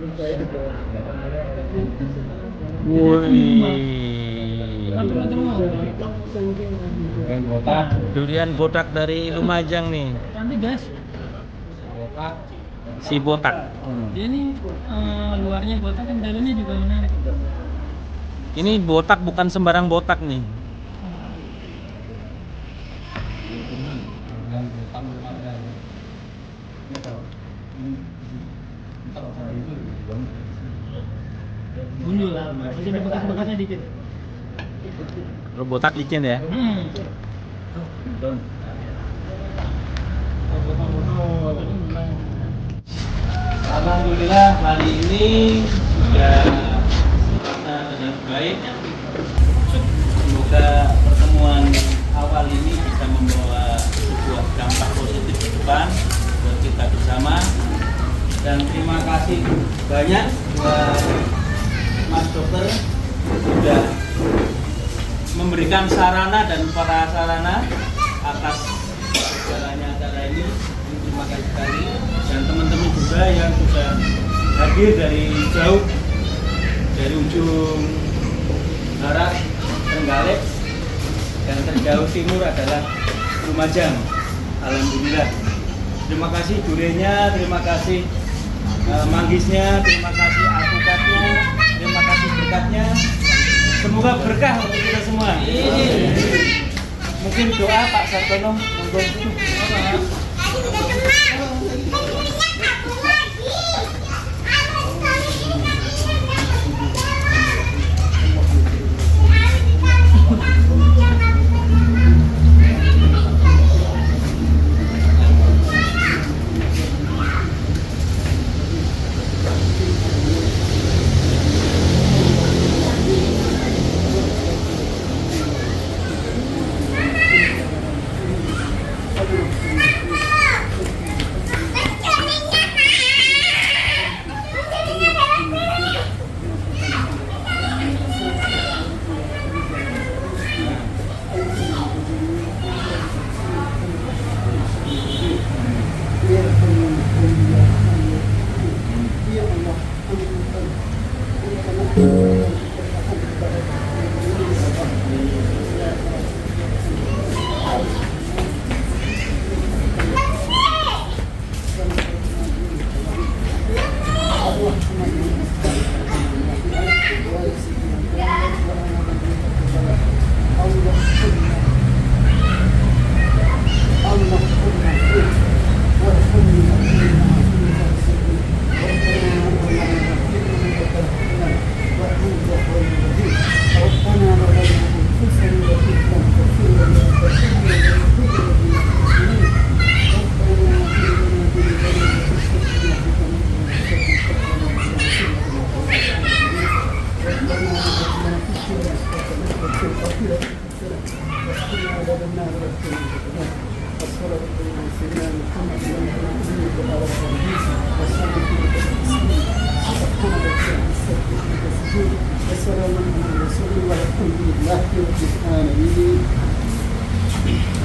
Durian botak dari Lumajang nih. Cantik guys. Si botak. Dia ini luarnya botak kan dalamnya juga menarik. Ini botak bukan sembarang botak nih. Gundul, masih ada bekas-bekasnya dikit. Botak licin ya. Alhamdulillah hari ini sudah dengan baik. Semoga pertemuan awal ini bisa membawa sebuah dampak positif ke depan buat kita bersama. Dan terima kasih banyak buat Mas Dokter sudah memberikan sarana dan prasarana atas jalannya acara ini. Terima kasih sekali. Dan teman-teman juga yang sudah hadir dari jauh, dari ujung barat Trenggalek dan terjauh timur adalah Lumajang. Alhamdulillah. Terima kasih durenya, terima kasih manggisnya, terima kasih alpukatnya, terima kasih berkatnya. Semoga berkah untuk kita semua. Mungkin doa Pak Sartono, monggo.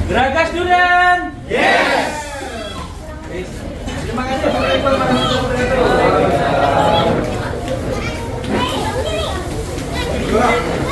Geragas Durian. Yes. Terima kasih Pak Iqbal, terima kasih.